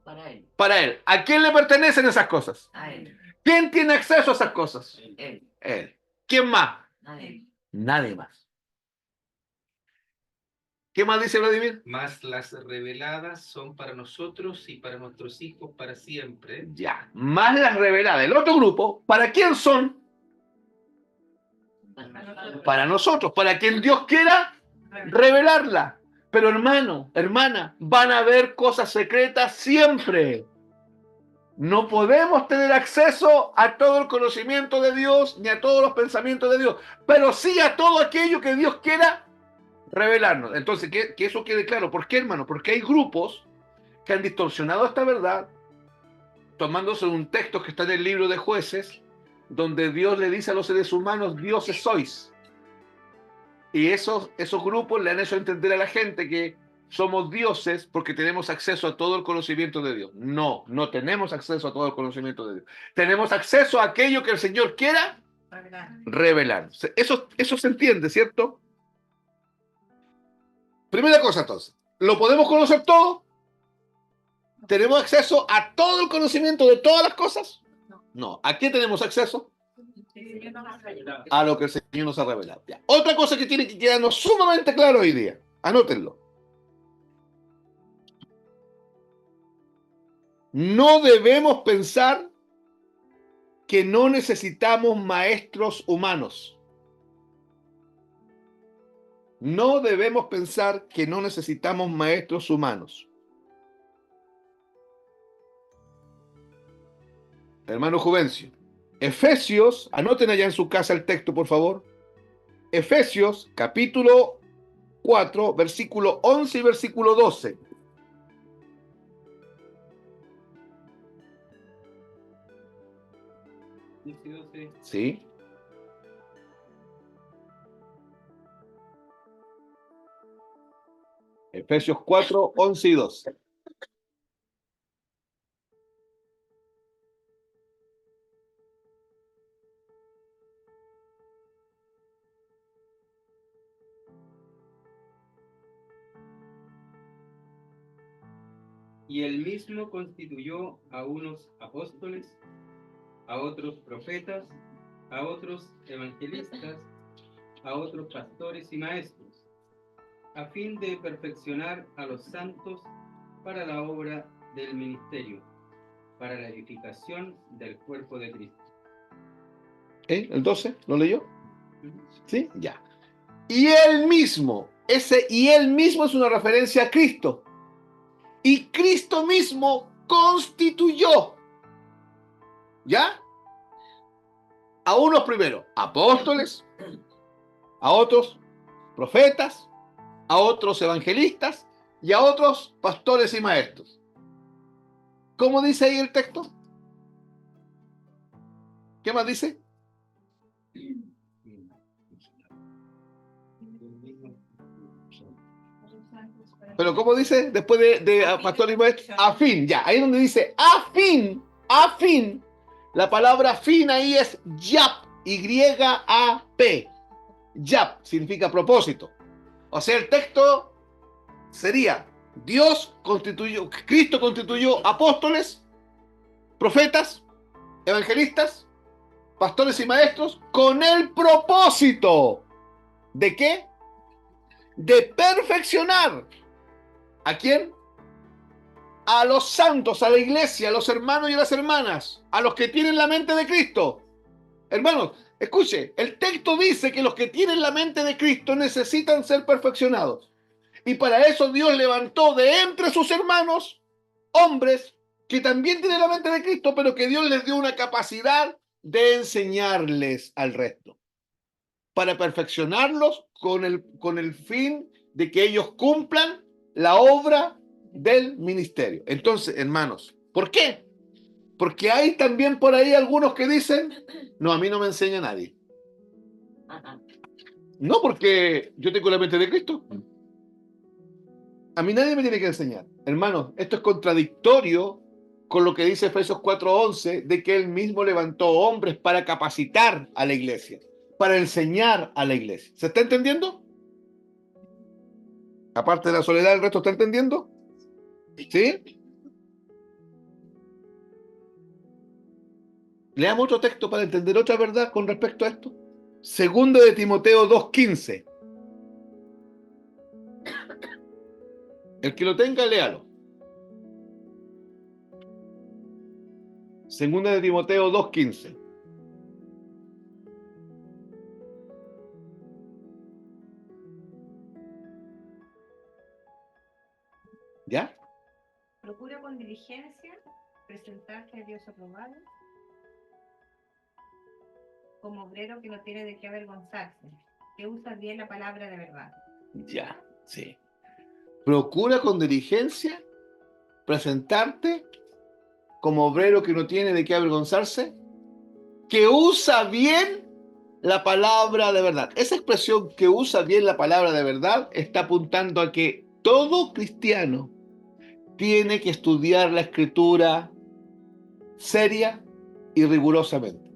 Para él. Para Él. ¿A quién le pertenecen esas cosas? A él. ¿Quién tiene acceso a esas cosas? Él. Él. ¿Quién más? Nadie. Nadie más. ¿Qué más dice Vladimir? Mas las reveladas son para nosotros y para nuestros hijos para siempre. Ya. Más las reveladas. El otro grupo, ¿para quién son? Para nosotros, para quien Dios quiera revelarla. Pero hermano, hermana, van a haber cosas secretas siempre. No podemos tener acceso a todo el conocimiento de Dios ni a todos los pensamientos de Dios, pero sí a todo aquello que Dios quiera revelarnos. Entonces, que eso quede claro. ¿Por qué, hermano? Porque hay grupos que han distorsionado esta verdad, tomándose un texto que está en el libro de Jueces, donde Dios le dice a los seres humanos, dioses sois. Y esos grupos le han hecho entender a la gente que somos dioses porque tenemos acceso a todo el conocimiento de Dios. No, no tenemos acceso a todo el conocimiento de Dios. Tenemos acceso a aquello que el Señor quiera revelar. Eso se entiende, ¿cierto? Primera cosa, entonces. ¿Lo podemos conocer todo? ¿Tenemos acceso a todo el conocimiento de todas las cosas? No. ¿A qué tenemos acceso? A lo que el Señor nos ha revelado. Ya. Otra cosa que tiene que quedarnos sumamente claro hoy día. Anótenlo. No debemos pensar que no necesitamos maestros humanos. No debemos pensar que no necesitamos maestros humanos. Hermano Juvencio, Efesios, anoten allá en su casa el texto, por favor. Efesios, capítulo 4, versículo 11 y versículo 12. Dice 12. ¿Sí? Efesios 4, 11 y 12. Y él mismo constituyó a unos apóstoles, a otros profetas, a otros evangelistas, a otros pastores y maestros, a fin de perfeccionar a los santos para la obra del ministerio, para la edificación del cuerpo de Cristo. ¿El 12? ¿Lo leyó? ¿Sí? Ya. Y él mismo, ese y él mismo es una referencia a Cristo. Y Cristo mismo constituyó, ¿ya? A unos primero, apóstoles, a otros profetas, a otros evangelistas y a otros pastores y maestros. ¿Cómo dice ahí el texto? ¿Qué más dice? Pero ¿cómo dice después de pastor y maestro? A fin, ya. Ahí donde dice a fin. La palabra fin ahí es yap, Y-A-P. Yap significa propósito. O sea, el texto sería Cristo constituyó apóstoles, profetas, evangelistas, pastores y maestros con el propósito ¿de qué? De perfeccionar. ¿A quién? A los santos, a la iglesia, a los hermanos y a las hermanas, a los que tienen la mente de Cristo. Hermanos, escuche, el texto dice que los que tienen la mente de Cristo necesitan ser perfeccionados. Y para eso Dios levantó de entre sus hermanos hombres que también tienen la mente de Cristo, pero que Dios les dio una capacidad de enseñarles al resto, para perfeccionarlos con el fin de que ellos cumplan la obra del ministerio. Entonces, hermanos, ¿por qué? Porque hay también por ahí algunos que dicen, no, a mí no me enseña nadie. No, porque yo tengo la mente de Cristo. A mí nadie me tiene que enseñar. Hermanos, esto es contradictorio con lo que dice Efesios 4:11, de que él mismo levantó hombres para capacitar a la iglesia, para enseñar a la iglesia. ¿Se está entendiendo? Aparte de la soledad, ¿el resto está entendiendo? ¿Sí? Leamos otro texto para entender otra verdad con respecto a esto. Segundo de Timoteo 2:15. El que lo tenga, léalo. Segunda de Timoteo 2:15. ¿Ya? Procura con diligencia presentarte a Dios aprobado como obrero que no tiene de qué avergonzarse, que usa bien la palabra de verdad. Ya, sí. Procura con diligencia presentarte como obrero que no tiene de qué avergonzarse, que usa bien la palabra de verdad. Esa expresión que usa bien la palabra de verdad está apuntando a que todo cristiano tiene que estudiar la escritura seria y rigurosamente.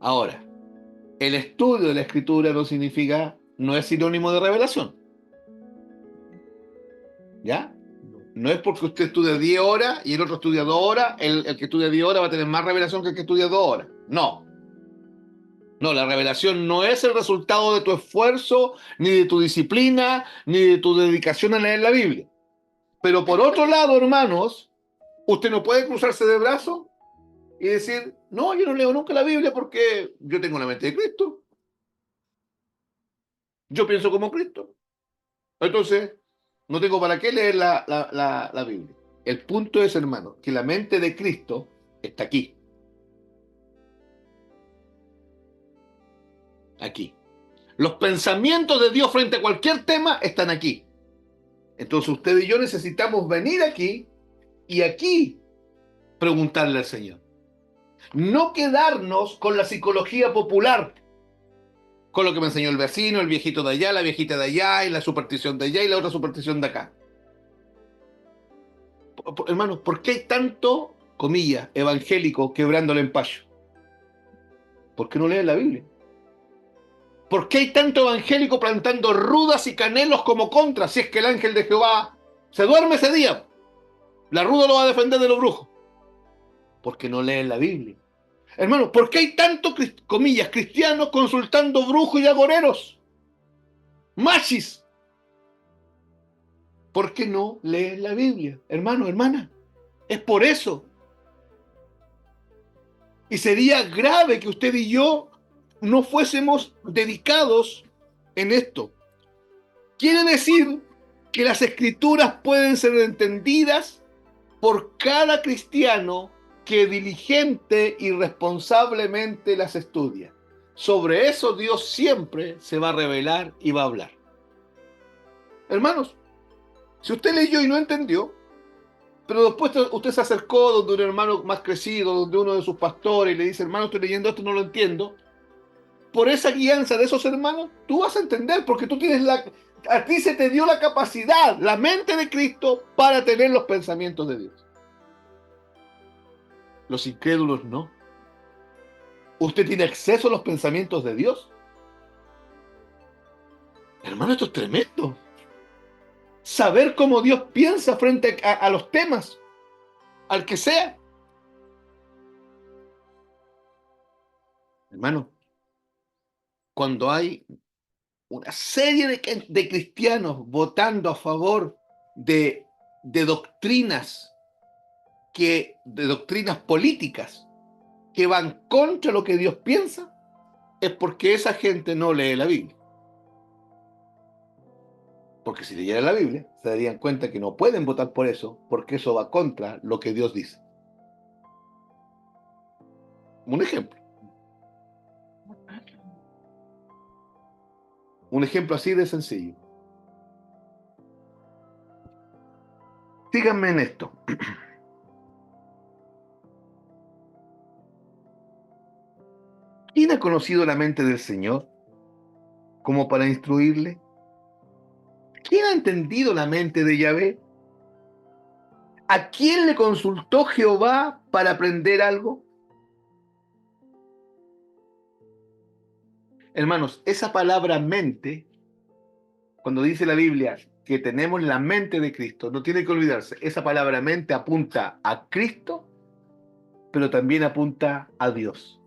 Ahora, el estudio de la escritura no es sinónimo de revelación. ¿Ya? No es porque usted estudia 10 horas y el otro estudia 2 horas, el que estudia 10 horas va a tener más revelación que el que estudia 2 horas. No. No, la revelación no es el resultado de tu esfuerzo, ni de tu disciplina, ni de tu dedicación a leer la Biblia. Pero por otro lado, hermanos, usted no puede cruzarse de brazos y decir, no, yo no leo nunca la Biblia porque yo tengo la mente de Cristo. Yo pienso como Cristo. Entonces, no tengo para qué leer la Biblia. El punto es, hermano, que la mente de Cristo está aquí. Aquí. Los pensamientos de Dios frente a cualquier tema están aquí. Entonces usted y yo necesitamos venir aquí y aquí preguntarle al Señor. No quedarnos con la psicología popular, con lo que me enseñó el vecino, el viejito de allá, la viejita de allá, y la superstición de allá y la otra superstición de acá. Hermanos, ¿por qué hay tanto, comillas, evangélico quebrando el empacho? ¿Por qué no leen la Biblia? ¿Por qué hay tanto evangélico plantando rudas y canelos como contra si es que el ángel de Jehová se duerme ese día? La ruda lo va a defender de los brujos. Porque no leen la Biblia. Hermano, ¿por qué hay tanto, comillas, cristianos consultando brujos y agoreros? Machis. ¿Por qué no leen la Biblia? Hermano, hermana, es por eso. Y sería grave que usted y yo no fuésemos dedicados en esto. Quiere decir que las escrituras pueden ser entendidas por cada cristiano que diligente y responsablemente las estudia. Sobre eso Dios siempre se va a revelar y va a hablar. Hermanos, si usted leyó y no entendió, pero después usted se acercó donde un hermano más crecido, donde uno de sus pastores, y le dice, hermano, estoy leyendo esto, no lo entiendo. Por esa guianza de esos hermanos, tú vas a entender, porque tú tienes a ti se te dio la capacidad, la mente de Cristo, para tener los pensamientos de Dios. Los incrédulos no. ¿Usted tiene acceso a los pensamientos de Dios? Hermano, esto es tremendo. Saber cómo Dios piensa frente a los temas, al que sea. Hermano, cuando hay una serie de cristianos votando a favor de doctrinas de doctrinas políticas que van contra lo que Dios piensa, es porque esa gente no lee la Biblia. Porque si leyeran la Biblia, se darían cuenta que no pueden votar por eso, porque eso va contra lo que Dios dice. Un ejemplo. Un ejemplo así de sencillo. Síganme en esto. ¿Quién ha conocido la mente del Señor como para instruirle? ¿Quién ha entendido la mente de Yahvé? ¿A quién le consultó Jehová para aprender algo? Hermanos, esa palabra mente, cuando dice la Biblia que tenemos la mente de Cristo, no tiene que olvidarse, esa palabra mente apunta a Cristo, pero también apunta a Dios.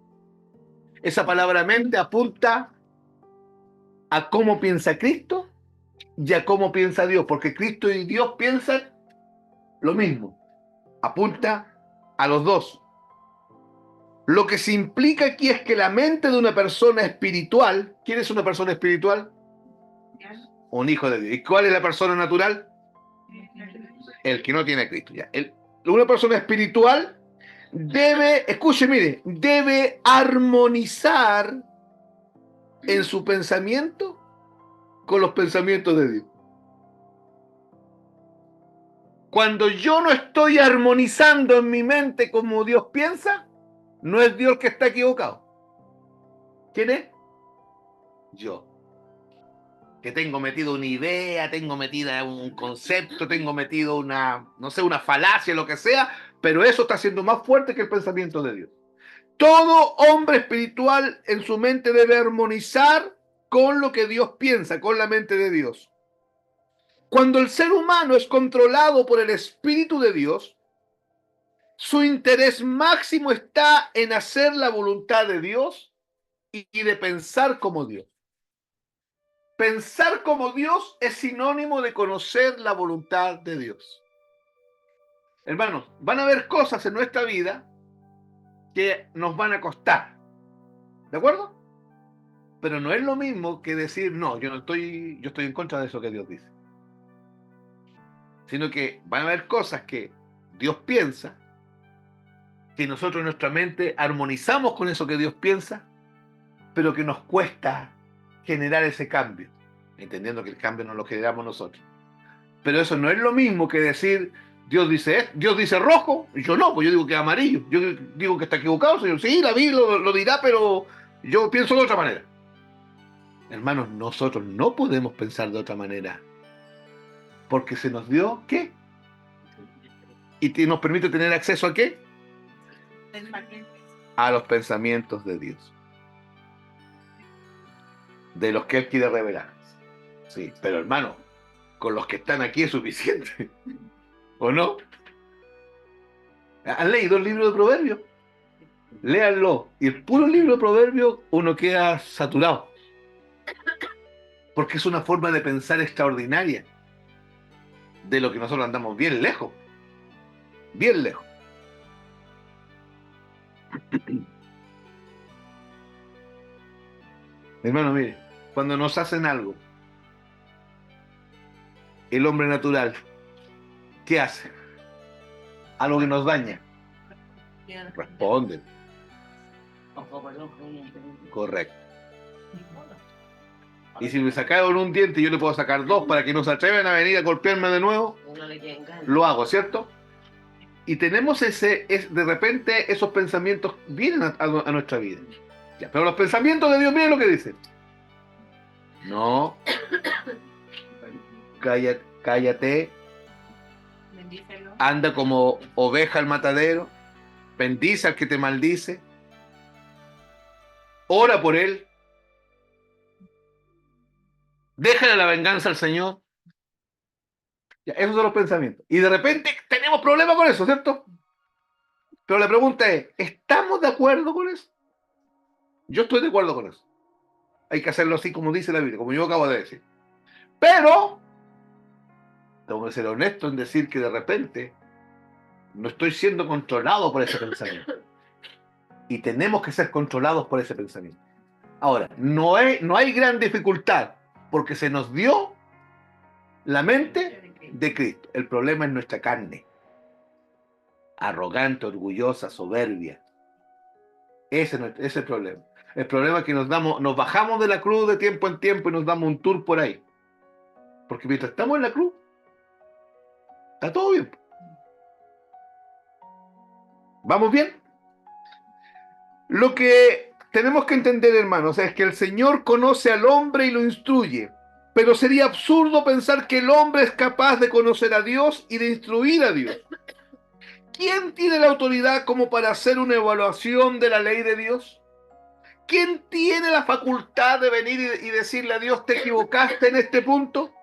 Esa palabra mente apunta a cómo piensa Cristo y a cómo piensa Dios, porque Cristo y Dios piensan lo mismo. Apunta a los dos. Lo que se implica aquí es que la mente de una persona espiritual, ¿quién es una persona espiritual? Un hijo de Dios. ¿Y cuál es la persona natural? El que no tiene a Cristo. Ya. Una persona espiritual debe, escuche, mire, debe armonizar en su pensamiento con los pensamientos de Dios. Cuando yo no estoy armonizando en mi mente como Dios piensa, no es Dios que está equivocado. ¿Quién es? Yo. Que tengo metido una idea, tengo metida un concepto, tengo metido una, no sé, una falacia, lo que sea, pero eso está siendo más fuerte que el pensamiento de Dios. Todo hombre espiritual en su mente debe armonizar con lo que Dios piensa, con la mente de Dios. Cuando el ser humano es controlado por el Espíritu de Dios, su interés máximo está en hacer la voluntad de Dios y de pensar como Dios. Pensar como Dios es sinónimo de conocer la voluntad de Dios. Hermanos, van a haber cosas en nuestra vida que nos van a costar. ¿De acuerdo? Pero no es lo mismo que decir, no, yo estoy en contra de eso que Dios dice. Sino que van a haber cosas que Dios piensa, que nosotros en nuestra mente armonizamos con eso que Dios piensa, pero que nos cuesta generar ese cambio, entendiendo que el cambio no lo generamos nosotros. Pero eso no es lo mismo que decir, Dios dice rojo, y yo no, pues yo digo que es amarillo. Yo digo que está equivocado, Señor. Sí, la Biblia lo dirá, pero yo pienso de otra manera. Hermanos, nosotros no podemos pensar de otra manera. Porque se nos dio, ¿qué? Y nos permite tener acceso ¿a qué? A los pensamientos de Dios. De los que Él quiere revelar. Sí, pero hermano, con los que están aquí es suficiente. ¿O no? ¿Han leído el libro de Proverbios? Léanlo. Y el puro libro de Proverbios uno queda saturado. Porque es una forma de pensar extraordinaria. De lo que nosotros andamos bien lejos. Bien lejos. Hermano, mire, cuando nos hacen algo, el hombre natural, ¿qué hace? Algo que nos daña. Responde. Correcto. Y si me sacaron un diente, yo le puedo sacar dos para que no se atrevan a venir a golpearme de nuevo. Lo hago, ¿cierto? Y tenemos de repente esos pensamientos vienen a nuestra vida. Ya, pero los pensamientos de Dios, miren lo que dicen. No. Cállate. Bendícelo. Anda como oveja al matadero. Bendice al que te maldice. Ora por él. Déjale la venganza al Señor. Ya, esos son los pensamientos. Y de repente tenemos problemas con eso, ¿cierto? Pero la pregunta es, ¿estamos de acuerdo con eso? Yo estoy de acuerdo con eso. Hay que hacerlo así como dice la Biblia, como yo acabo de decir. Pero tengo que ser honesto en decir que de repente no estoy siendo controlado por ese pensamiento. Y tenemos que ser controlados por ese pensamiento. Ahora, no hay gran dificultad, porque se nos dio la mente de Cristo. El problema es nuestra carne. Arrogante, orgullosa, soberbia. Ese es el problema. El problema es que nos bajamos de la cruz de tiempo en tiempo y nos damos un tour por ahí. Porque mientras estamos en la cruz, está todo bien. ¿Vamos bien? Lo que tenemos que entender, hermanos, es que el Señor conoce al hombre y lo instruye. Pero sería absurdo pensar que el hombre es capaz de conocer a Dios y de instruir a Dios. ¿Quién tiene la autoridad como para hacer una evaluación de la ley de Dios? ¿Quién tiene la facultad de venir y decirle a Dios, te equivocaste en este punto?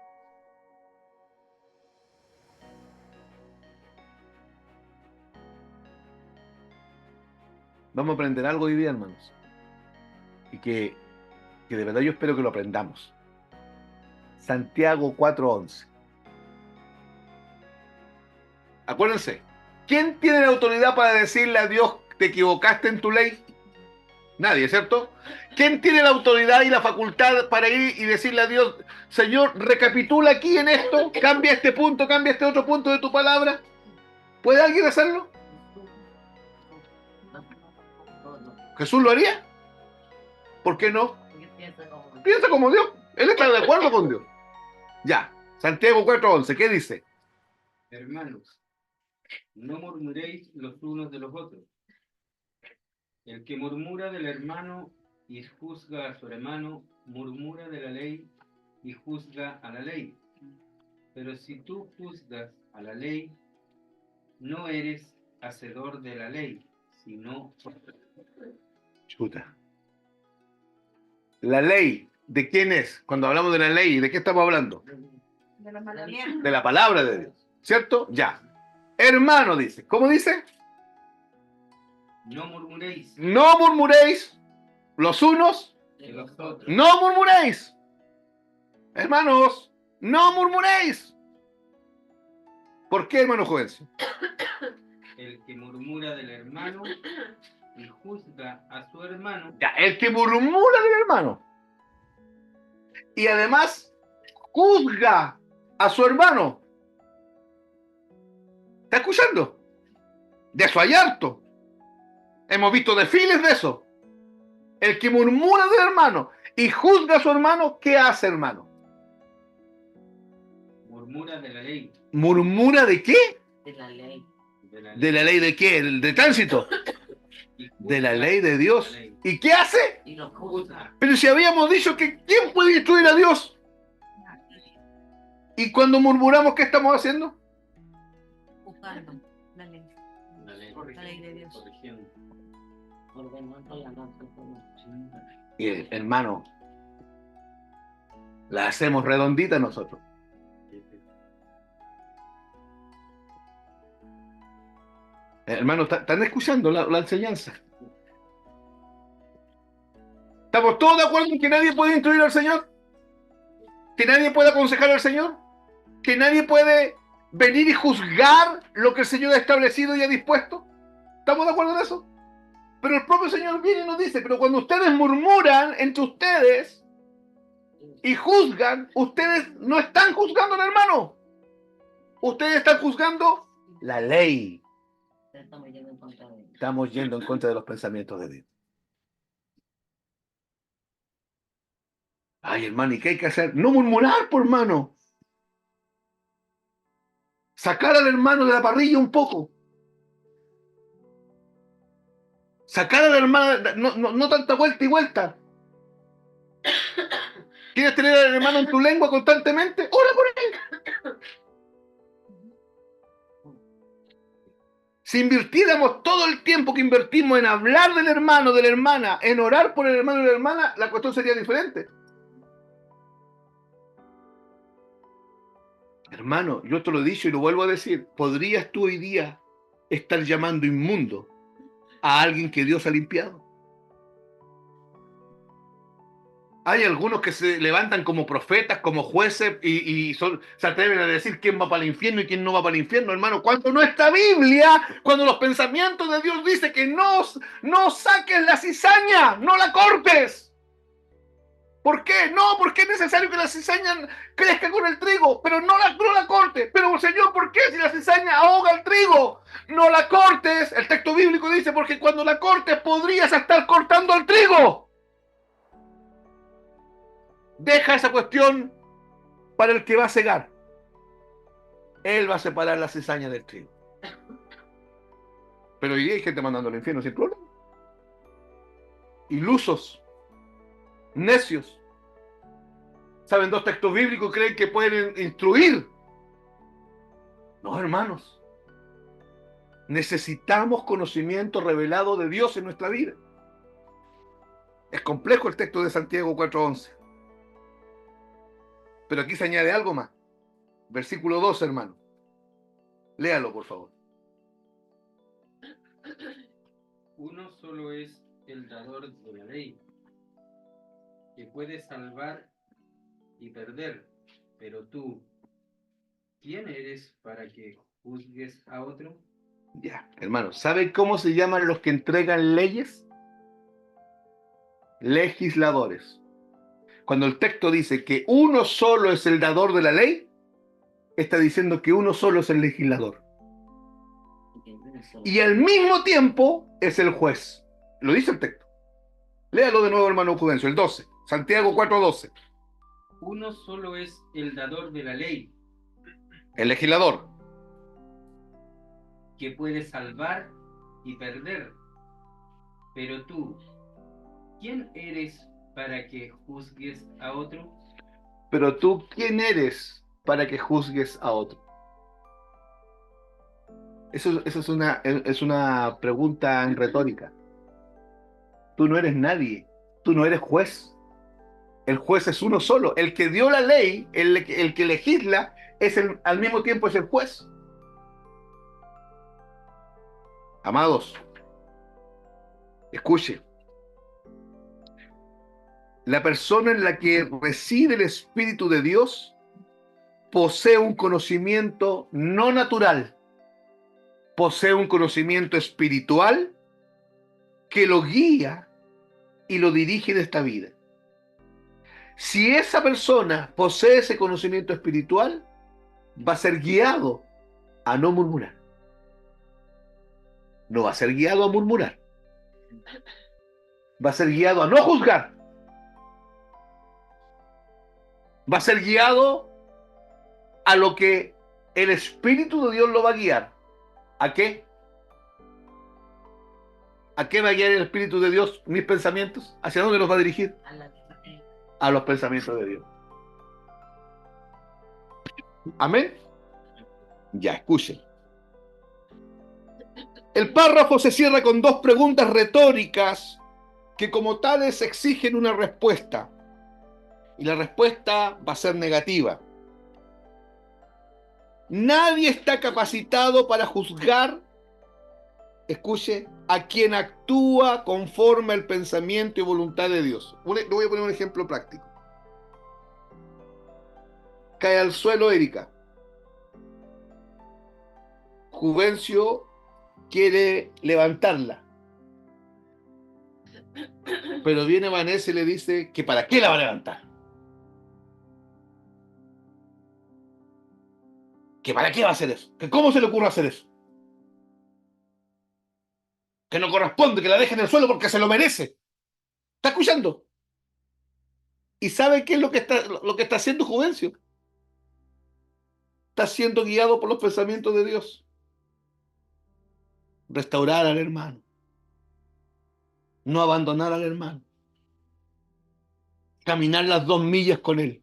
Vamos a aprender algo hoy día, hermanos. Y que de verdad yo espero que lo aprendamos. Santiago 4:11. Acuérdense, ¿quién tiene la autoridad para decirle a Dios, te equivocaste en tu ley? Nadie, ¿cierto? ¿Quién tiene la autoridad y la facultad para ir y decirle a Dios, Señor, recapitula aquí en esto, cambia este punto, cambia este otro punto de tu palabra? ¿Puede alguien hacerlo? ¿Jesús lo haría? ¿Por qué no? Piensa como Dios. Él está de acuerdo con Dios. Ya, Santiago 4:11, ¿qué dice? Hermanos, no murmuréis los unos de los otros. El que murmura del hermano y juzga a su hermano, murmura de la ley y juzga a la ley. Pero si tú juzgas a la ley, no eres hacedor de la ley, sino... Chuta. La ley, ¿de quién es? Cuando hablamos de la ley, ¿de qué estamos hablando? De los mandamientos. De la palabra de Dios, ¿cierto? Ya. Hermano dice, ¿cómo dice? No murmuréis No murmuréis los unos, de los otros. no murmuréis. Hermanos, no murmuréis. ¿Por qué, hermano Jovencio? El que murmura del hermano y juzga a su hermano, Ya, el que murmura del hermano y además juzga a su hermano. ¿Está escuchando? De eso hay harto. Hemos visto desfiles de eso. El que murmura del hermano y juzga a su hermano, ¿qué hace, hermano? murmura de la ley. ¿Murmura de qué? De la ley. ¿De la ley de qué? ¿De tránsito? De la ley de Dios. ¿Y qué hace? Y lo juzga. Pero si habíamos dicho que ¿quién puede instruir a Dios? Y cuando murmuramos, ¿qué estamos haciendo? Buscando la ley. La ley. La ley de Dios. Corrigiendo. Ordenando la noche. Y hermano, la hacemos redondita nosotros. Hermano, ¿están escuchando la enseñanza? ¿Estamos todos de acuerdo en que nadie puede instruir al Señor? ¿Que nadie puede aconsejar al Señor? ¿Que nadie puede venir y juzgar lo que el Señor ha establecido y ha dispuesto? ¿Estamos de acuerdo en eso? Pero el propio Señor viene y nos dice, pero cuando ustedes murmuran entre ustedes y juzgan, ustedes no están juzgando al hermano. Ustedes están juzgando la ley. Estamos yendo en contra de él. Estamos yendo en contra de los pensamientos de Dios. Ay, hermano, ¿y qué hay que hacer? No murmurar, por hermano. Sacar al hermano de la parrilla un poco. Sacar a la hermana, no tanta vuelta y vuelta. ¿Quieres tener al hermano en tu lengua constantemente? ¡Ora por él! Si invirtiéramos todo el tiempo que invertimos en hablar del hermano, de la hermana, en orar por el hermano y la hermana, la cuestión sería diferente. Hermano, yo te lo he dicho y lo vuelvo a decir, ¿podrías tú hoy día estar llamando inmundo a alguien que Dios ha limpiado? Hay algunos que se levantan como profetas, como jueces y se atreven a decir quién va para el infierno y quién no va para el infierno, hermano. Cuando nuestra Biblia, cuando los pensamientos de Dios dice que no saques la cizaña, no la cortes. ¿Por qué? No, porque es necesario que la cizaña crezca con el trigo, pero no la cortes. Pero, Señor, ¿por qué si la cizaña ahoga el trigo? No la cortes. El texto bíblico dice, porque cuando la cortes podrías estar cortando el trigo. Deja esa cuestión para el que va a cegar. Él va a separar la cizaña del trigo. Pero hoy hay gente mandando al infierno sin problema. Ilusos. Necios. Saben dos textos bíblicos y creen que pueden instruir. No, hermanos. Necesitamos conocimiento revelado de Dios en nuestra vida. Es complejo el texto de Santiago 4:11. Pero aquí se añade algo más. Versículo 12, hermano. Léalo, por favor. Uno solo es el dador de la ley, que puede salvar y perder. Pero tú, ¿quién eres para que juzgues a otro? Ya, hermano, ¿saben cómo se llaman los que entregan leyes? Legisladores. Cuando el texto dice que uno solo es el dador de la ley, está diciendo que uno solo es el legislador. Y al mismo tiempo es el juez. Lo dice el texto. Léalo de nuevo, hermano Prudencio, el 12. Santiago 4:12. Uno solo es el dador de la ley, El legislador. que puede salvar y perder. Pero tú, ¿quién eres para que juzgues a otro? Pero tú, ¿quién eres para que juzgues a otro? Eso es una pregunta retórica. Tú no eres nadie. Tú no eres juez. El juez es uno solo. El que dio la ley, el que legisla, al mismo tiempo es el juez. Amados, escuche. La persona en la que reside el Espíritu de Dios posee un conocimiento no natural, posee un conocimiento espiritual que lo guía y lo dirige en esta vida. Si esa persona posee ese conocimiento espiritual, va a ser guiado a no murmurar. No va a ser guiado a murmurar. Va a ser guiado a no juzgar. Va a ser guiado a lo que el Espíritu de Dios lo va a guiar. ¿A qué? ¿A qué va a guiar el Espíritu de Dios mis pensamientos? ¿Hacia dónde los va a dirigir? A la A los pensamientos de Dios. ¿Amén? Ya, escuchen. El párrafo se cierra con dos preguntas retóricas que como tales exigen una respuesta. Y la respuesta va a ser negativa. Nadie está capacitado para juzgar, escuche, a quien actúa conforme al pensamiento y voluntad de Dios. Le voy a poner un ejemplo práctico. Cae al suelo Erika. Juvencio quiere levantarla. Pero viene Vanessa y le dice que para qué la va a levantar. ¿Que para qué va a hacer eso? ¿Que cómo se le ocurre hacer eso? Que no corresponde, que la deje en el suelo porque se lo merece. ¿Está escuchando? ¿Y sabe qué es lo que está haciendo Juvencio? Está siendo guiado por los pensamientos de Dios. Restaurar al hermano. No abandonar al hermano. Caminar las 2 millas con él.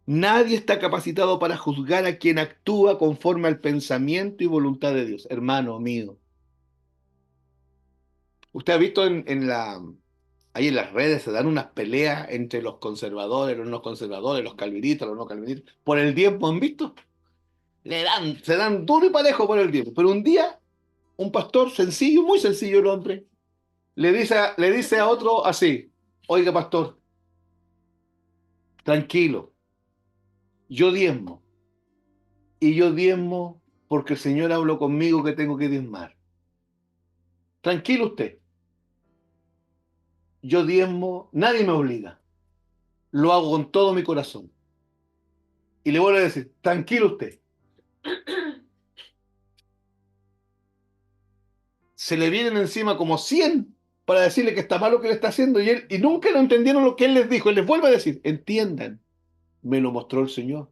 Nadie está capacitado para juzgar a quien actúa conforme al pensamiento y voluntad de Dios. Hermano mío. Usted ha visto ahí en las redes se dan unas peleas entre los conservadores, los no conservadores, los calvinistas, los no calvinistas. Por el diezmo, ¿han visto? Se dan duro y parejo por el diezmo. Pero un día, un pastor sencillo, muy sencillo el hombre, le dice a otro así: oiga, pastor, tranquilo, yo diezmo. Y yo diezmo porque el Señor habló conmigo que tengo que diezmar. Tranquilo usted. Yo diezmo, nadie me obliga. Lo hago con todo mi corazón. Y le vuelvo a decir, tranquilo usted. Se le vienen encima como 100 para decirle que está mal lo que le está haciendo y nunca lo entendieron lo que él les dijo. Él les vuelve a decir, entiendan, me lo mostró el Señor.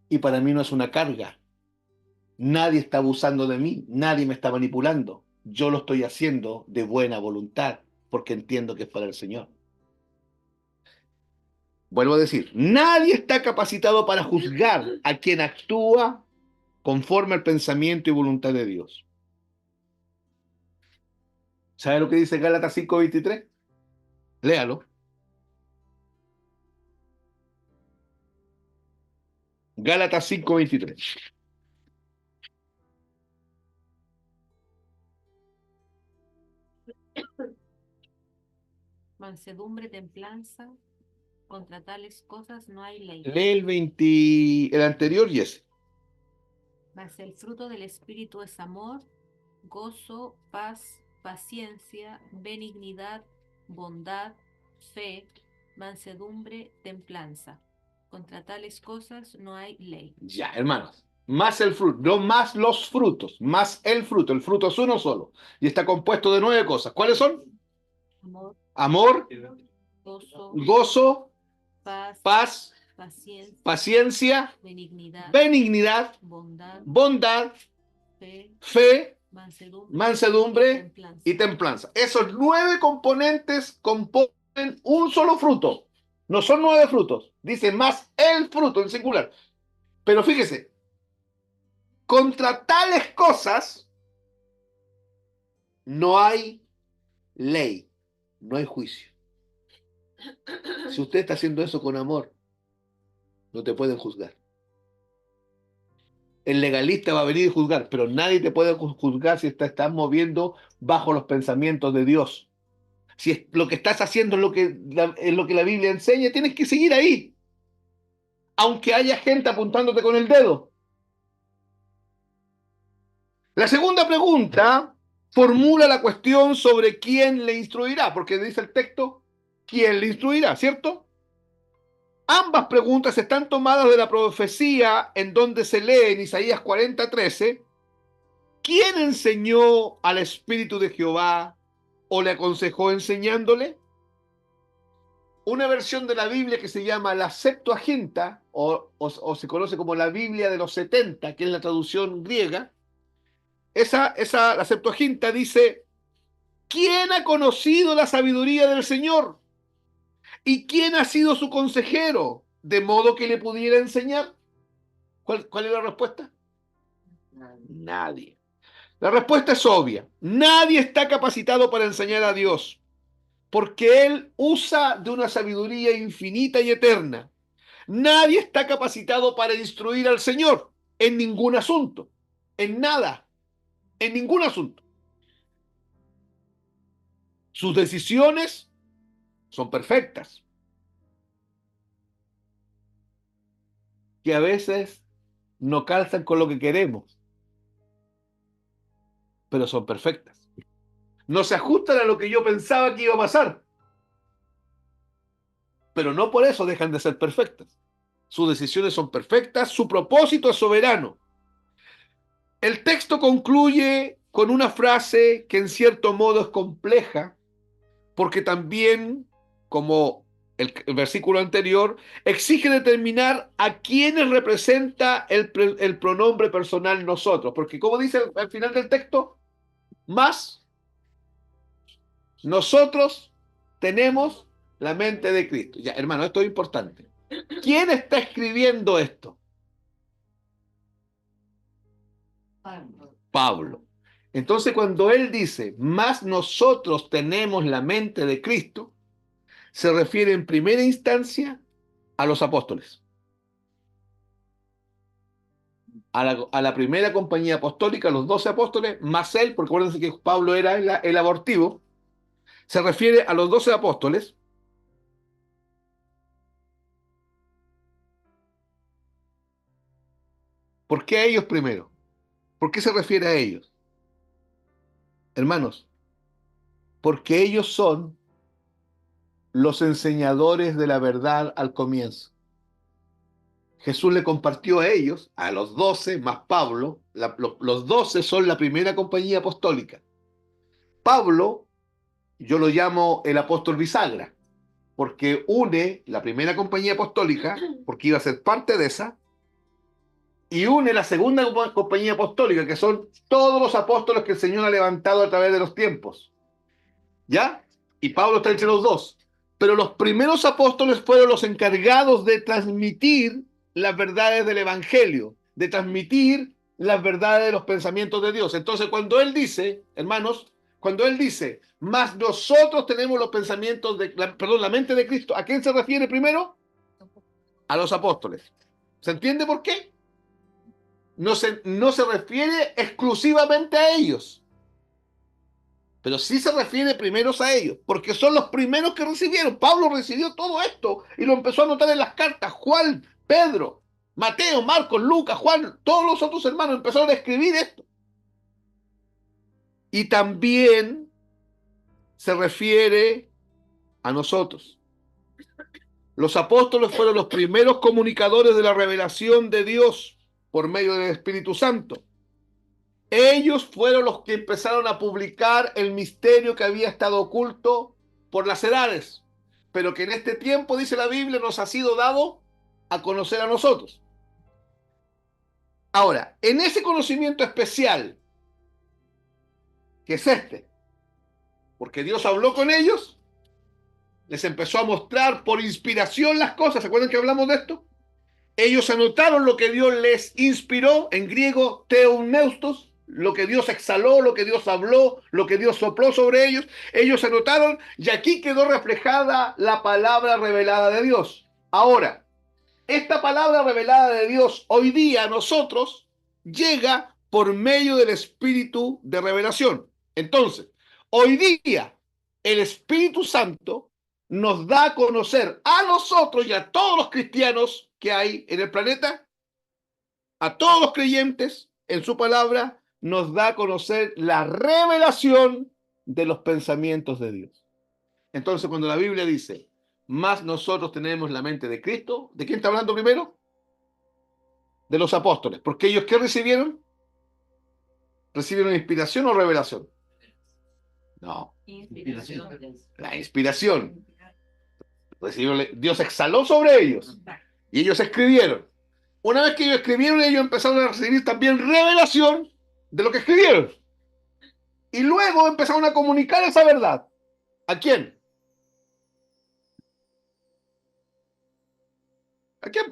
Y para mí no es una carga. Nadie está abusando de mí, nadie me está manipulando. Yo lo estoy haciendo de buena voluntad porque entiendo que es para el Señor. Vuelvo a decir, nadie está capacitado para juzgar a quien actúa conforme al pensamiento y voluntad de Dios. ¿Sabe lo que dice Gálatas 5:23? Léalo. Gálatas 5:23. Mansedumbre, templanza, contra tales cosas no hay ley. Lee el anterior y ese. Mas el fruto del Espíritu es amor, gozo, paz, paciencia, benignidad, bondad, fe, mansedumbre, templanza. Contra tales cosas no hay ley. Ya, hermanos. Más el fruto, no más los frutos, más el fruto. El fruto es uno solo y está compuesto de 9 cosas. ¿Cuáles son? Amor, Amor, gozo, gozo, paz, paz, paciencia, paciencia, benignidad, benignidad, bondad, bondad, fe, fe, mansedumbre, mansedumbre templanza. y templanza. Esos 9 componentes componen un solo fruto. No son 9 frutos. Dice más el fruto en singular. Pero fíjese, contra tales cosas no hay ley, no hay juicio. Si usted está haciendo eso con amor, no te pueden juzgar. El legalista va a venir y juzgar, pero nadie te puede juzgar si te estás moviendo bajo los pensamientos de Dios. Si es, lo que estás haciendo es lo que la Biblia enseña, tienes que seguir ahí. Aunque haya gente apuntándote con el dedo. La segunda pregunta formula la cuestión sobre quién le instruirá, porque dice el texto, ¿quién le instruirá? ¿Cierto? Ambas preguntas están tomadas de la profecía en donde se lee en Isaías 40:13, ¿quién enseñó al Espíritu de Jehová o le aconsejó enseñándole? una versión de la Biblia que se llama la Septuaginta, o se conoce como la Biblia de los 70, que es la traducción griega. La Septuaginta dice: ¿quién ha conocido la sabiduría del Señor? ¿Y quién ha sido su consejero, de modo que le pudiera enseñar? ¿Cuál es la respuesta? Nadie. La respuesta es obvia. Nadie está capacitado para enseñar a Dios, porque Él usa de una sabiduría infinita y eterna. Nadie está capacitado para instruir al Señor en ningún asunto, en nada, en ningún asunto. Sus decisiones son perfectas, que a veces no calzan con lo que queremos, pero son perfectas. No se ajustan a lo que yo pensaba que iba a pasar, pero no por eso dejan de ser perfectas. Sus decisiones son perfectas, su propósito es soberano. El texto concluye con una frase que en cierto modo es compleja, porque también, como el versículo anterior, exige determinar a quiénes representa el pronombre personal nosotros. Porque como dice al final del texto, más nosotros tenemos la mente de Cristo. Ya, hermano, esto es importante. ¿Quién está escribiendo esto? Pablo. Entonces, cuando él dice, más nosotros tenemos la mente de Cristo, se refiere en primera instancia a los apóstoles, a la primera compañía apostólica, los 12 apóstoles, más él, porque acuérdense que Pablo era el abortivo, se refiere a los 12 apóstoles. ¿Por qué a ellos primero? ¿Por qué se refiere a ellos? Hermanos, porque ellos son los enseñadores de la verdad al comienzo. Jesús le compartió a ellos, a los 12 más Pablo, los 12 son la primera compañía apostólica. Pablo, yo lo llamo el apóstol bisagra, porque une la primera compañía apostólica, porque iba a ser parte de esa, y une la segunda compañía apostólica, que son todos los apóstoles que el Señor ha levantado a través de los tiempos. ¿Ya? Y Pablo está entre los dos. Pero los primeros apóstoles fueron los encargados de transmitir las verdades del Evangelio, de transmitir las verdades de los pensamientos de Dios. Entonces, cuando él dice, hermanos, cuando él dice, más nosotros tenemos los pensamientos la mente de Cristo, ¿a quién se refiere primero? A los apóstoles. ¿Se entiende por qué? No se refiere exclusivamente a ellos, pero sí se refiere primero a ellos, porque son los primeros que recibieron. Pablo recibió todo esto y lo empezó a anotar en las cartas. Juan, Pedro, Mateo, Marcos, Lucas, Juan, todos los otros hermanos empezaron a escribir esto. Y también se refiere a nosotros. Los apóstoles fueron los primeros comunicadores de la revelación de Dios por medio del Espíritu Santo. Ellos fueron los que empezaron a publicar el misterio que había estado oculto por las edades, pero que en este tiempo, dice la Biblia, nos ha sido dado a conocer a nosotros. Ahora, en ese conocimiento especial, que es este, porque Dios habló con ellos, les empezó a mostrar por inspiración las cosas. ¿Se acuerdan que hablamos de esto? Ellos anotaron lo que Dios les inspiró, en griego, theopneustos, lo que Dios exhaló, lo que Dios habló, lo que Dios sopló sobre ellos. Ellos anotaron y aquí quedó reflejada la palabra revelada de Dios. Ahora, esta palabra revelada de Dios hoy día a nosotros llega por medio del Espíritu de revelación. Entonces, hoy día el Espíritu Santo nos da a conocer a nosotros y a todos los cristianos que hay en el planeta, a todos los creyentes en su palabra, nos da a conocer la revelación de los pensamientos de Dios. Entonces, cuando la Biblia dice, más nosotros tenemos la mente de Cristo, ¿de quién está hablando primero? De los apóstoles. Porque ellos, ¿qué recibieron? ¿Recibieron inspiración o revelación? No. Inspiración. La inspiración. Dios exhaló sobre ellos y ellos escribieron. Una vez que ellos escribieron, ellos empezaron a recibir también revelación de lo que escribieron. Y luego empezaron a comunicar esa verdad. ¿A quién? ¿A quién?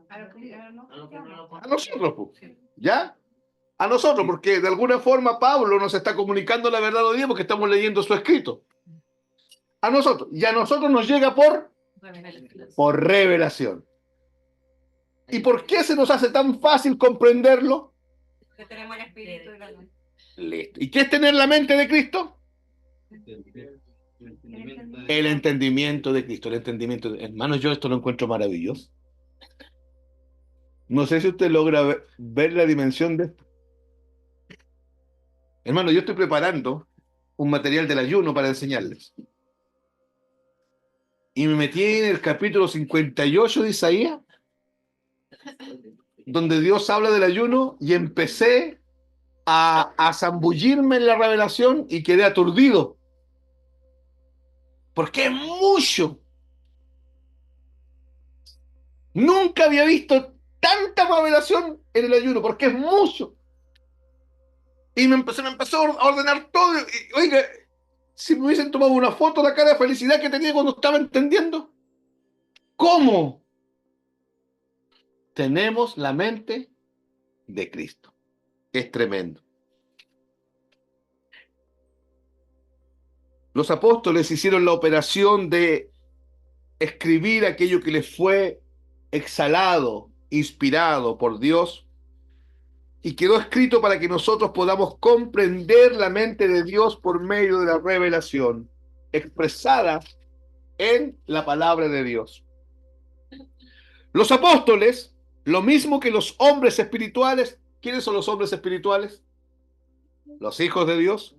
A los cristianos. A nosotros, po. ¿Ya? A nosotros, porque de alguna forma Pablo nos está comunicando la verdad hoy día porque estamos leyendo su escrito. A nosotros. Y a nosotros nos llega por revelación. ¿Y por qué se nos hace tan fácil comprenderlo? Que tenemos el espíritu y la luz. Listo. ¿Y qué es tener la mente de Cristo? El entendimiento de Cristo, el entendimiento. Hermanos, yo esto lo encuentro maravilloso. No sé si usted logra ver la dimensión de esto. Hermano, yo estoy preparando un material del ayuno para enseñarles. Y me metí en el capítulo 58 de Isaías, donde Dios habla del ayuno, y empecé a zambullirme en la revelación y quedé aturdido. Porque es mucho. Nunca había visto tanta revelación en el ayuno, porque es mucho. Y me empezó a ordenar todo. Y, oiga, si me hubiesen tomado una foto de la cara de felicidad que tenía cuando estaba entendiendo. ¿Cómo? Tenemos la mente de Cristo. Es tremendo. Los apóstoles hicieron la operación de escribir aquello que les fue exhalado, inspirado por Dios, y quedó escrito para que nosotros podamos comprender la mente de Dios por medio de la revelación expresada en la palabra de Dios. Los apóstoles, lo mismo que los hombres espirituales, ¿quiénes son los hombres espirituales? Los hijos de Dios.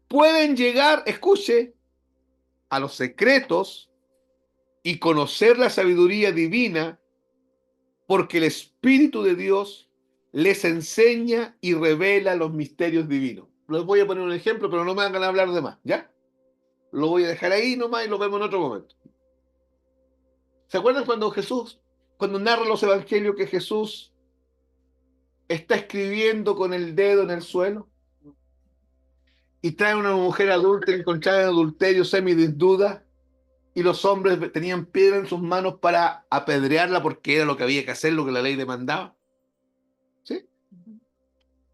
Pueden llegar, escuche, a los secretos y conocer la sabiduría divina porque el Espíritu de Dios les enseña y revela los misterios divinos. Les voy a poner un ejemplo, pero no me hagan hablar de más, ¿ya? Lo voy a dejar ahí nomás y lo vemos en otro momento. ¿Se acuerdan cuando narra los evangelios que Jesús está escribiendo con el dedo en el suelo? Y trae una mujer adulta encontrada en adulterio semidesnuda, y los hombres tenían piedra en sus manos para apedrearla porque era lo que había que hacer, lo que la ley demandaba. ¿Sí?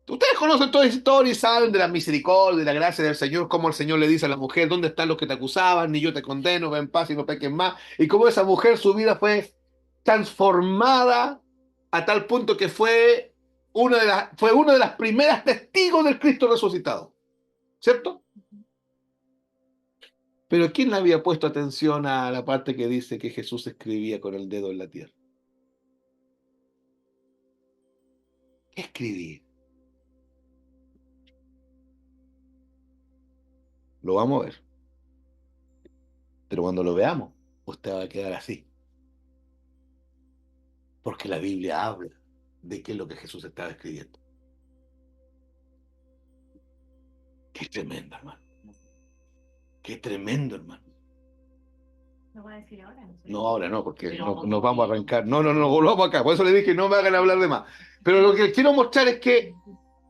Ustedes conocen toda esa historia y saben de la misericordia, de la gracia del Señor, cómo el Señor le dice a la mujer: ¿dónde están los que te acusaban? Ni yo te condeno, ven en paz y no peques más. Y cómo esa mujer, su vida fue transformada a tal punto que fue una de las primeras testigos del Cristo resucitado. ¿Cierto? Pero ¿quién le había puesto atención a la parte que dice que Jesús escribía con el dedo en la tierra? ¿Qué escribía? Lo vamos a ver. Pero cuando lo veamos, usted va a quedar así. Porque la Biblia habla de qué es lo que Jesús estaba escribiendo. Qué tremendo, hermano. Qué tremendo, hermano. ¿Lo voy a decir ahora? No sé. No, ahora no, porque nos vamos a arrancar. No, volvamos acá. Por eso le dije, no me hagan hablar de más. Pero lo que les quiero mostrar es que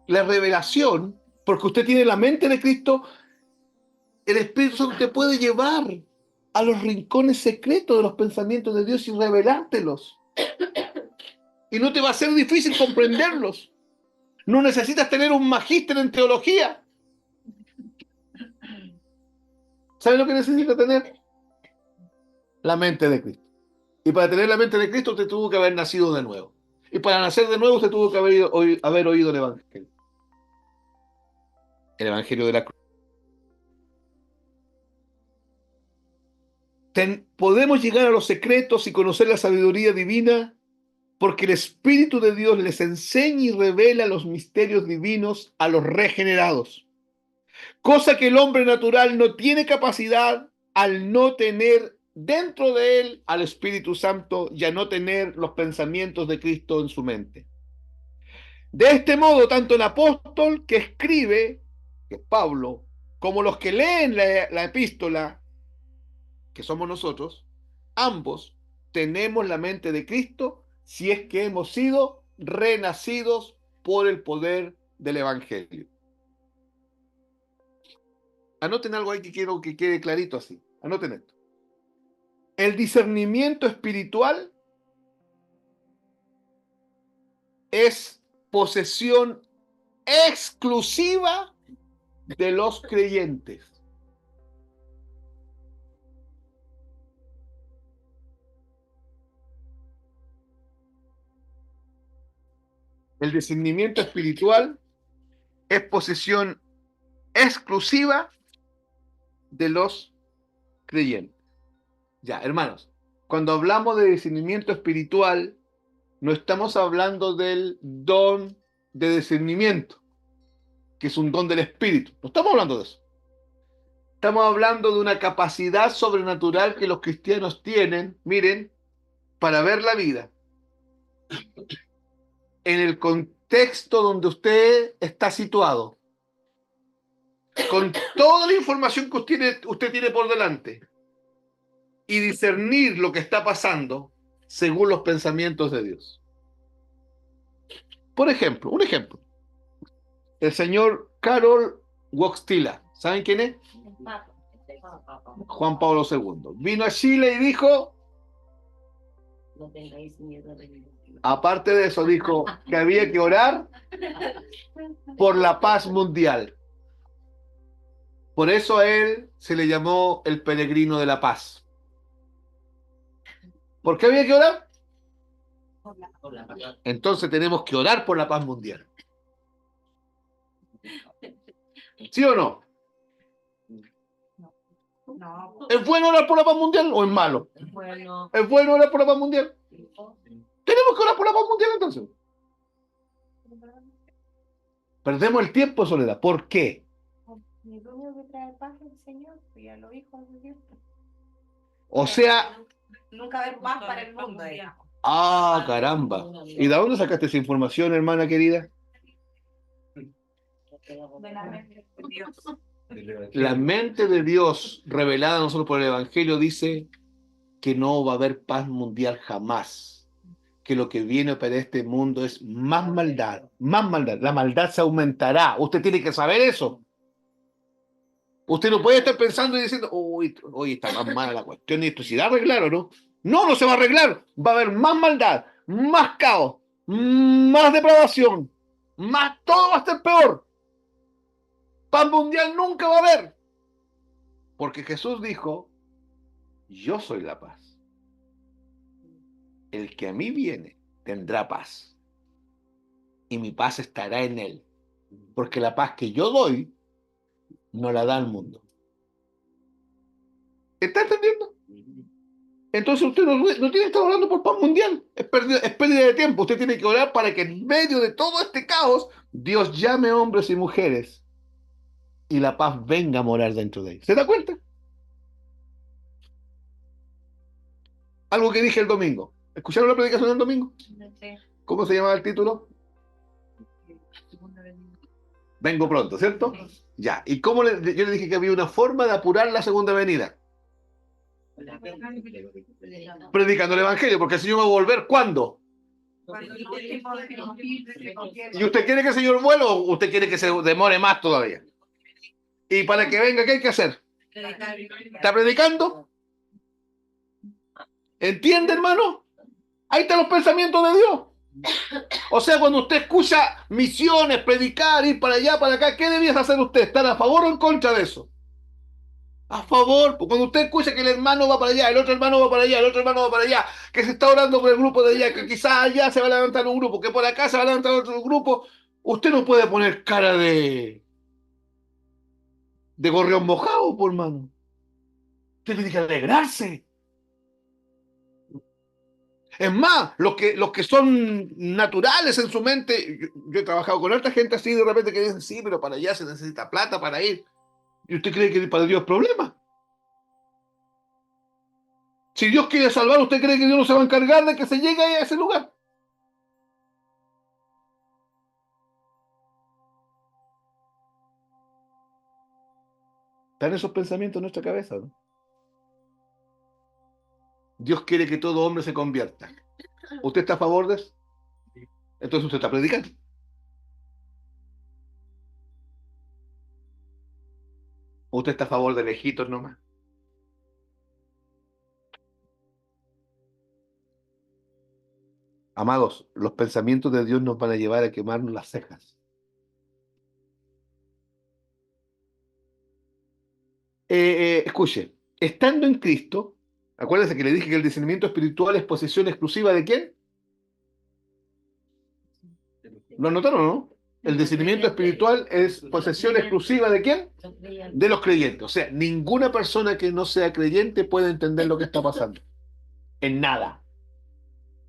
la revelación, porque usted tiene la mente de Cristo, el Espíritu Santo te puede llevar a los rincones secretos de los pensamientos de Dios y revelártelos. Y no te va a ser difícil comprenderlos. No necesitas tener un magíster en teología. ¿Sabes lo que necesita tener? La mente de Cristo. Y para tener la mente de Cristo usted tuvo que haber nacido de nuevo. Y para nacer de nuevo usted tuvo que haber oído el Evangelio. El Evangelio de la cruz. Podemos llegar a los secretos y conocer la sabiduría divina porque el Espíritu de Dios les enseña y revela los misterios divinos a los regenerados. Cosa que el hombre natural no tiene capacidad al no tener dentro de él al Espíritu Santo y a no tener los pensamientos de Cristo en su mente. De este modo, tanto el apóstol que escribe, que es Pablo, como los que leen la epístola, que somos nosotros, ambos tenemos la mente de Cristo si es que hemos sido renacidos por el poder del Evangelio. Anoten algo ahí que quiero que quede clarito así. Anoten esto. El discernimiento espiritual es posesión exclusiva de los creyentes. El discernimiento espiritual es posesión exclusiva de los creyentes. Ya, hermanos, cuando hablamos de discernimiento espiritual, no estamos hablando del don de discernimiento, que es un don del Espíritu. No estamos hablando de eso. Estamos hablando de una capacidad sobrenatural que los cristianos tienen, miren, para ver la vida en el contexto donde usted está situado, con toda la información que usted tiene por delante, y discernir lo que está pasando según los pensamientos de Dios. Por ejemplo, un ejemplo. El señor Karol Wojtyla, ¿saben quién es? Juan Pablo II. Vino a Chile y dijo, No tengáis miedo de mí. aparte de eso, dijo que había que orar por la paz mundial. Por eso a él se le llamó el peregrino de la paz. ¿Por qué había que orar? Por la paz. Entonces tenemos que orar por la paz mundial. ¿Sí o no? No, ¿Es bueno orar por la paz mundial o es malo? Bueno, ¿Es bueno orar por la paz mundial? Tenemos que orar por la paz mundial entonces. Perdemos el tiempo, Soledad. ¿Por qué? el único que trae paz es el Señor, pues ya lo dijo hace tiempo. O sea, Nunca haber paz para el mundo. caramba. ¿Y de dónde sacaste esa información, hermana querida? De la mente de Dios. La mente de Dios revelada a nosotros por el Evangelio dice que no va a haber paz mundial jamás. Que lo que viene para este mundo es más maldad, más maldad. La maldad se aumentará. Usted tiene que saber eso. Usted no puede estar pensando y diciendo, uy, está más mala la cuestión y esto se va a arreglar o no. No, no se va a arreglar. Va a haber más maldad, más caos, más depravación, más, todo va a estar peor. Paz mundial nunca va a haber. Porque Jesús dijo, yo soy la paz. El que a mí viene tendrá paz. Y mi paz estará en él. Porque la paz que yo doy no la da el mundo. ¿Está entendiendo? Entonces usted no tiene que estar orando por paz mundial. Es pérdida de tiempo. Usted tiene que orar para que en medio de todo este caos, Dios llame hombres y mujeres y la paz venga a morar dentro de ellos. ¿Se da cuenta? Algo que dije el domingo. ¿Escucharon la predicación del domingo? ¿Cómo se llamaba el título? Vengo pronto, ¿cierto? Ya. ¿Y cómo yo le dije que había una forma de apurar la segunda venida? Predicando el Evangelio, porque el Señor va a volver ¿cuándo? ¿Y usted quiere que el Señor vuelva o usted quiere que se demore más todavía? Y para que venga, ¿qué hay que hacer? ¿Está predicando? ¿Entiende, hermano? Ahí están los pensamientos de Dios. O sea, cuando usted escucha misiones, predicar, ir para allá, para acá, ¿qué debías hacer usted? ¿Estar a favor o en contra de eso? A favor, porque cuando usted escucha que el hermano va para allá, el otro hermano va para allá, el otro hermano va para allá, que se está orando por el grupo de allá, que quizás allá se va a levantar un grupo, que por acá se va a levantar otro grupo, usted no puede poner cara de gorrión mojado, por hermano. Usted tiene que alegrarse. Es más, los que son naturales en su mente, yo he trabajado con otra gente así de repente que dicen, sí, pero para allá se necesita plata para ir. ¿Y usted cree que para Dios es problema? Si Dios quiere salvar, ¿usted cree que Dios no se va a encargar de que se llegue a ese lugar? Están esos pensamientos en nuestra cabeza, ¿no? Dios quiere que todo hombre se convierta. ¿Usted está a favor de eso? Entonces usted está predicando. ¿O usted está a favor de lejitos nomás? Amados, los pensamientos de Dios nos van a llevar a quemarnos las cejas. Escuche, estando en Cristo, acuérdense que le dije que el discernimiento espiritual es posesión exclusiva ¿de quién? ¿Lo anotaron o no? El discernimiento espiritual es posesión exclusiva ¿de quién? De los creyentes. O sea, ninguna persona que no sea creyente puede entender lo que está pasando. En nada.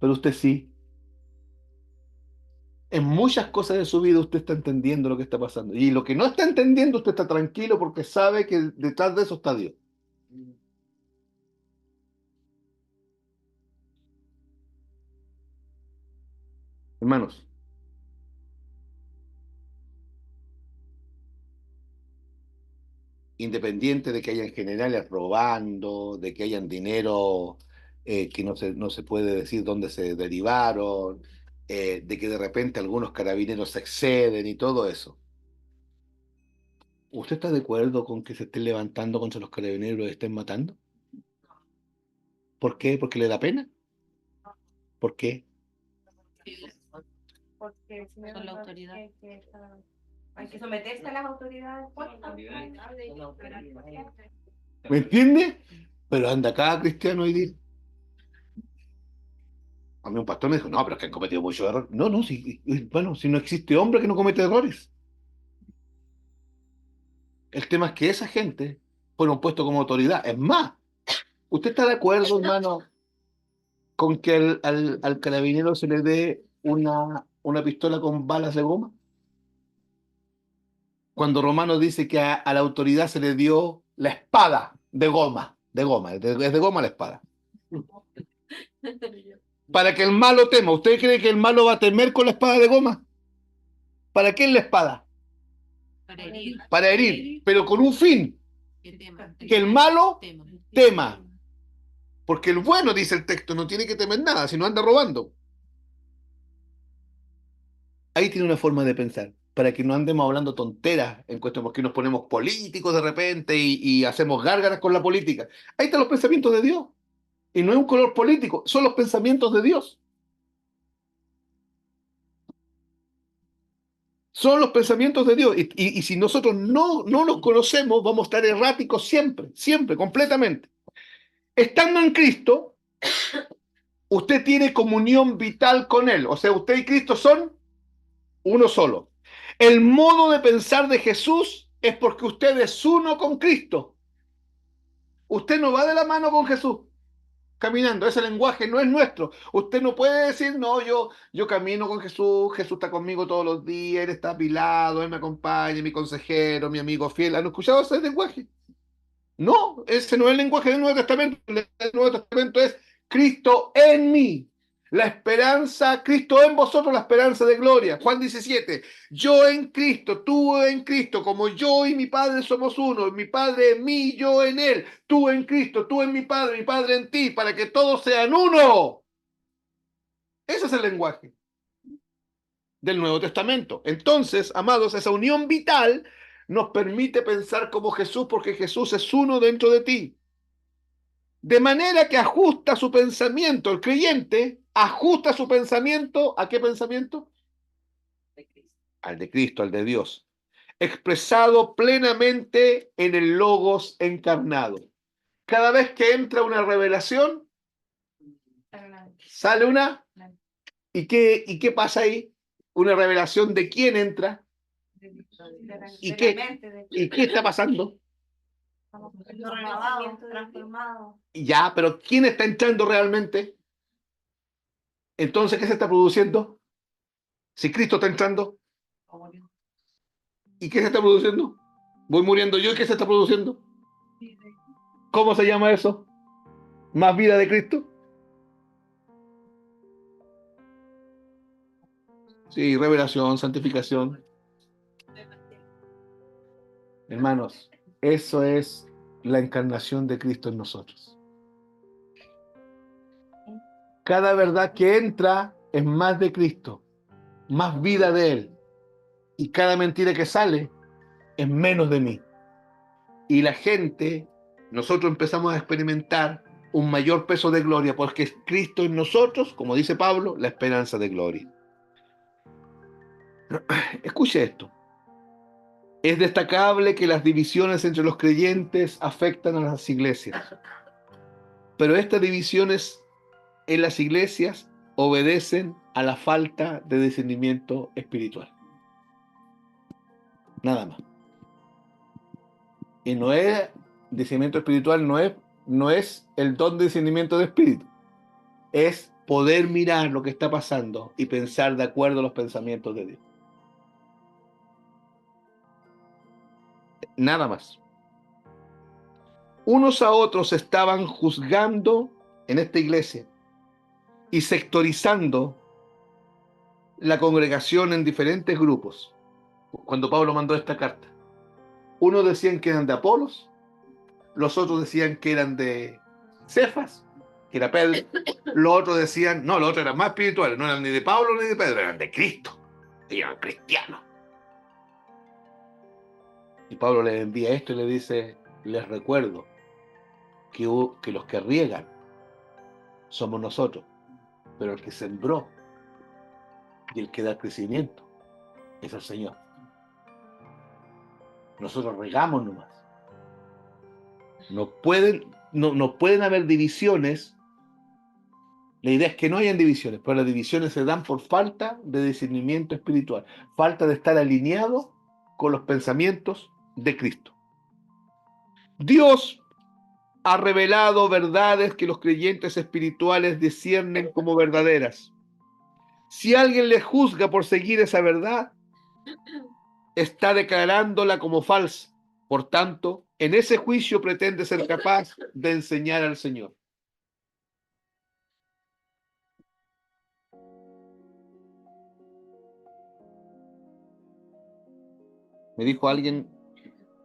Pero usted sí. En muchas cosas de su vida usted está entendiendo lo que está pasando. Y lo que no está entendiendo, usted está tranquilo porque sabe que detrás de eso está Dios. Hermanos, independiente de que hayan generales robando, de que hayan dinero que no se puede decir dónde se derivaron, de que de repente algunos carabineros se exceden y todo eso. ¿Usted está de acuerdo con que se estén levantando contra los carabineros y los estén matando? ¿Por qué? ¿Porque le da pena? ¿Por qué? Porque si no, Son la autoridad. hay que someterse a las autoridades puestas. ¿Me entiende? Pero anda cada cristiano hoy día. A mí un pastor me dijo, no, pero es que han cometido muchos errores. No, no, si, bueno, si no existe hombre que no comete errores. El tema es que esa gente fueron puestos como autoridad. Es más, ¿usted está de acuerdo, hermano, con que al carabinero se le dé una pistola con balas de goma? Cuando Romano dice que a la autoridad se le dio la espada de goma, es de goma la espada. Para que el malo tema. ¿Usted cree que el malo va a temer con la espada de goma? ¿Para qué es la espada? Para herir. Para herir, pero con un fin, Que teman. que el malo Tema. tema. Porque el bueno, dice el texto, no tiene que temer nada, sino anda robando. Ahí tiene una forma de pensar, para que no andemos hablando tonteras en cuestión, porque nos ponemos políticos de repente y hacemos gárgaras con la política. Ahí están los pensamientos de Dios. Y no es un color político, son los pensamientos de Dios. Son los pensamientos de Dios. Y si nosotros no los conocemos, vamos a estar erráticos siempre, siempre, completamente. Estando en Cristo, usted tiene comunión vital con Él. O sea, usted y Cristo son uno solo. El modo de pensar de Jesús es porque usted es uno con Cristo. Usted no va de la mano con Jesús caminando. Ese lenguaje no es nuestro. Usted no puede decir, no, yo camino con Jesús, Jesús está conmigo todos los días, Él está a mi lado, Él me acompaña, mi consejero, mi amigo fiel. ¿Han escuchado ese lenguaje? No, ese no es el lenguaje del Nuevo Testamento. El Nuevo Testamento es Cristo en mí. La esperanza, Cristo en vosotros, la esperanza de gloria. Juan 17, yo en Cristo, tú en Cristo, como yo y mi Padre somos uno, mi Padre en mí, yo en Él, tú en Cristo, tú en mi Padre en ti, para que todos sean uno. Ese es el lenguaje del Nuevo Testamento. Entonces, amados, esa unión vital nos permite pensar como Jesús, porque Jesús es uno dentro de ti. De manera que ajusta su pensamiento, el creyente ajusta su pensamiento, ¿a qué pensamiento? Al de Cristo, al de Dios, expresado plenamente en el Logos encarnado. Cada vez que entra una revelación, sale una, ¿y qué pasa ahí? Una revelación de quién entra, ¿y qué está pasando? Transformado. Ya, pero ¿quién está entrando realmente? Entonces, ¿qué se está produciendo? Si Cristo está entrando, ¿y qué se está produciendo? Voy muriendo yo, ¿y qué se está produciendo? ¿Cómo se llama eso? ¿Más vida de Cristo? Sí, revelación, santificación. Hermanos, eso es la encarnación de Cristo en nosotros. Cada verdad que entra es más de Cristo, más vida de Él. Y cada mentira que sale es menos de mí. Y la gente, nosotros empezamos a experimentar un mayor peso de gloria, porque es Cristo en nosotros, como dice Pablo, la esperanza de gloria. Escuche esto. Es destacable que las divisiones entre los creyentes afectan a las iglesias, pero estas divisiones en las iglesias obedecen a la falta de discernimiento espiritual. Nada más. Y no es discernimiento espiritual, no es el don de discernimiento de espíritu. Es poder mirar lo que está pasando y pensar de acuerdo a los pensamientos de Dios. Nada más. Unos a otros estaban juzgando en esta iglesia y sectorizando la congregación en diferentes grupos. Cuando Pablo mandó esta carta, unos decían que eran de Apolos, los otros decían que eran de Cefas, que era Pedro, los otros decían, no, los otros eran más espirituales, no eran ni de Pablo ni de Pedro, eran de Cristo, eran cristianos. Y Pablo les envía esto y le dice, les recuerdo que los que riegan somos nosotros, pero el que sembró y el que da crecimiento es el Señor. Nosotros regamos nomás. No pueden haber divisiones. La idea es que no hayan divisiones, pero las divisiones se dan por falta de discernimiento espiritual, falta de estar alineado con los pensamientos de Cristo. Dios ha revelado verdades que los creyentes espirituales disciernen como verdaderas. Si alguien les juzga por seguir esa verdad, está declarándola como falsa. Por tanto, en ese juicio pretende ser capaz de enseñar al Señor. Me dijo alguien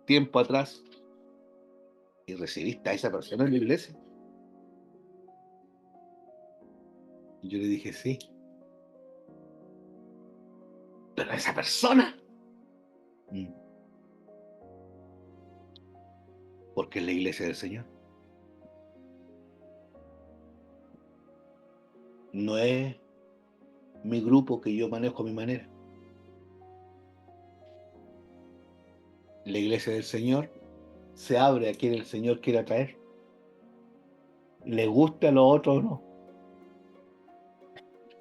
tiempo atrás, ¿y recibiste a esa persona en la iglesia? Y yo le dije, sí. Pero esa persona. Porque es la iglesia del Señor. No es mi grupo que yo manejo a mi manera. La iglesia del Señor se abre a quien el Señor quiera traer. Le guste a los otros o no.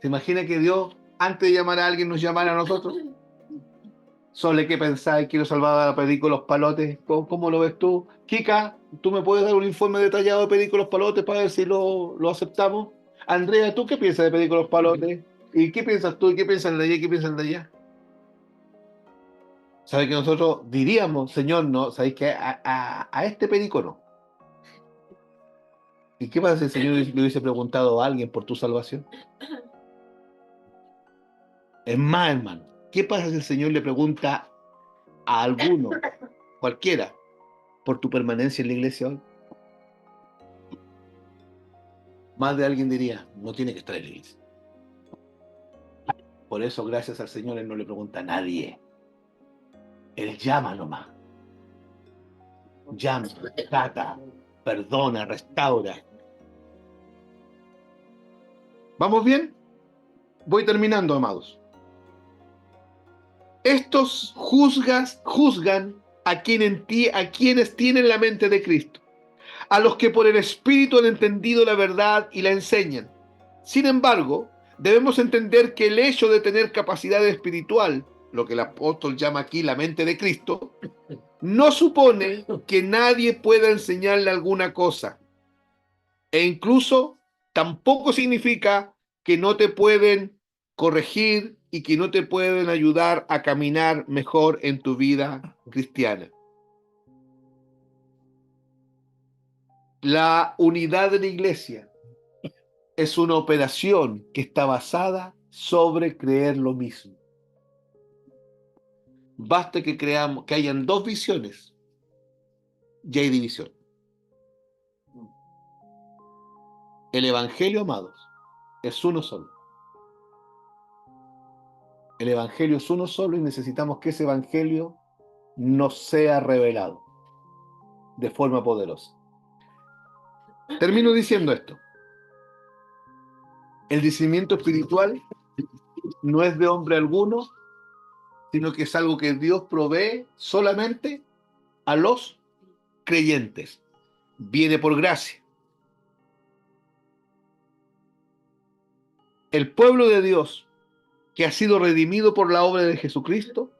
¿Se imagina que Dios, antes de llamar a alguien, nos llamara a nosotros? Sole, ¿qué pensáis? Quiero salvar a Perico Los Palotes. ¿Cómo lo ves tú? Kika, ¿tú me puedes dar un informe detallado de Perico Los Palotes para ver si lo aceptamos? Andrea, ¿tú qué piensas de Perico Los Palotes? ¿Y qué piensas tú? ¿Y qué piensan de allá? ¿Y qué piensan de allá? ¿Sabes que nosotros diríamos, Señor, no? ¿Sabéis que a este Perico no? ¿Y qué pasa si el Señor le hubiese preguntado a alguien por tu salvación? Es más, hermano, ¿qué pasa si el Señor le pregunta a alguno, cualquiera, por tu permanencia en la iglesia hoy? Más de alguien diría, no tiene que estar en la iglesia. Por eso, gracias al Señor, Él no le pregunta a nadie. Él llama nomás. Llama, trata, perdona, restaura. ¿Vamos bien? Voy terminando, amados. Estos juzgan a quienes tienen la mente de Cristo, a los que por el Espíritu han entendido la verdad y la enseñan. Sin embargo, debemos entender que el hecho de tener capacidad espiritual, lo que el apóstol llama aquí la mente de Cristo, no supone que nadie pueda enseñarle alguna cosa. E incluso tampoco significa que no te pueden corregir y que no te pueden ayudar a caminar mejor en tu vida cristiana. La unidad de la iglesia es una operación que está basada sobre creer lo mismo. Basta que creamos, que hayan dos visiones, y hay división. El evangelio, amados, es uno solo. El Evangelio es uno solo y necesitamos que ese Evangelio nos sea revelado de forma poderosa. Termino diciendo esto. El discernimiento espiritual no es de hombre alguno, sino que es algo que Dios provee solamente a los creyentes. Viene por gracia. El pueblo de Dios, que ha sido redimido por la obra de Jesucristo,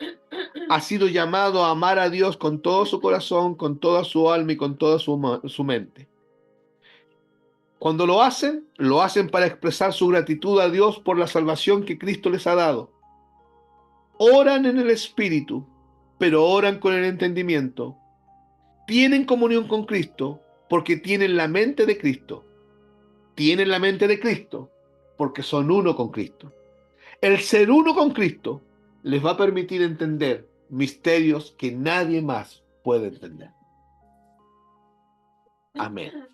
ha sido llamado a amar a Dios con todo su corazón, con toda su alma y con toda su mente. Cuando lo hacen para expresar su gratitud a Dios por la salvación que Cristo les ha dado. Oran en el Espíritu, pero oran con el entendimiento. Tienen comunión con Cristo porque tienen la mente de Cristo. Tienen la mente de Cristo porque son uno con Cristo. El ser uno con Cristo les va a permitir entender misterios que nadie más puede entender. Amén.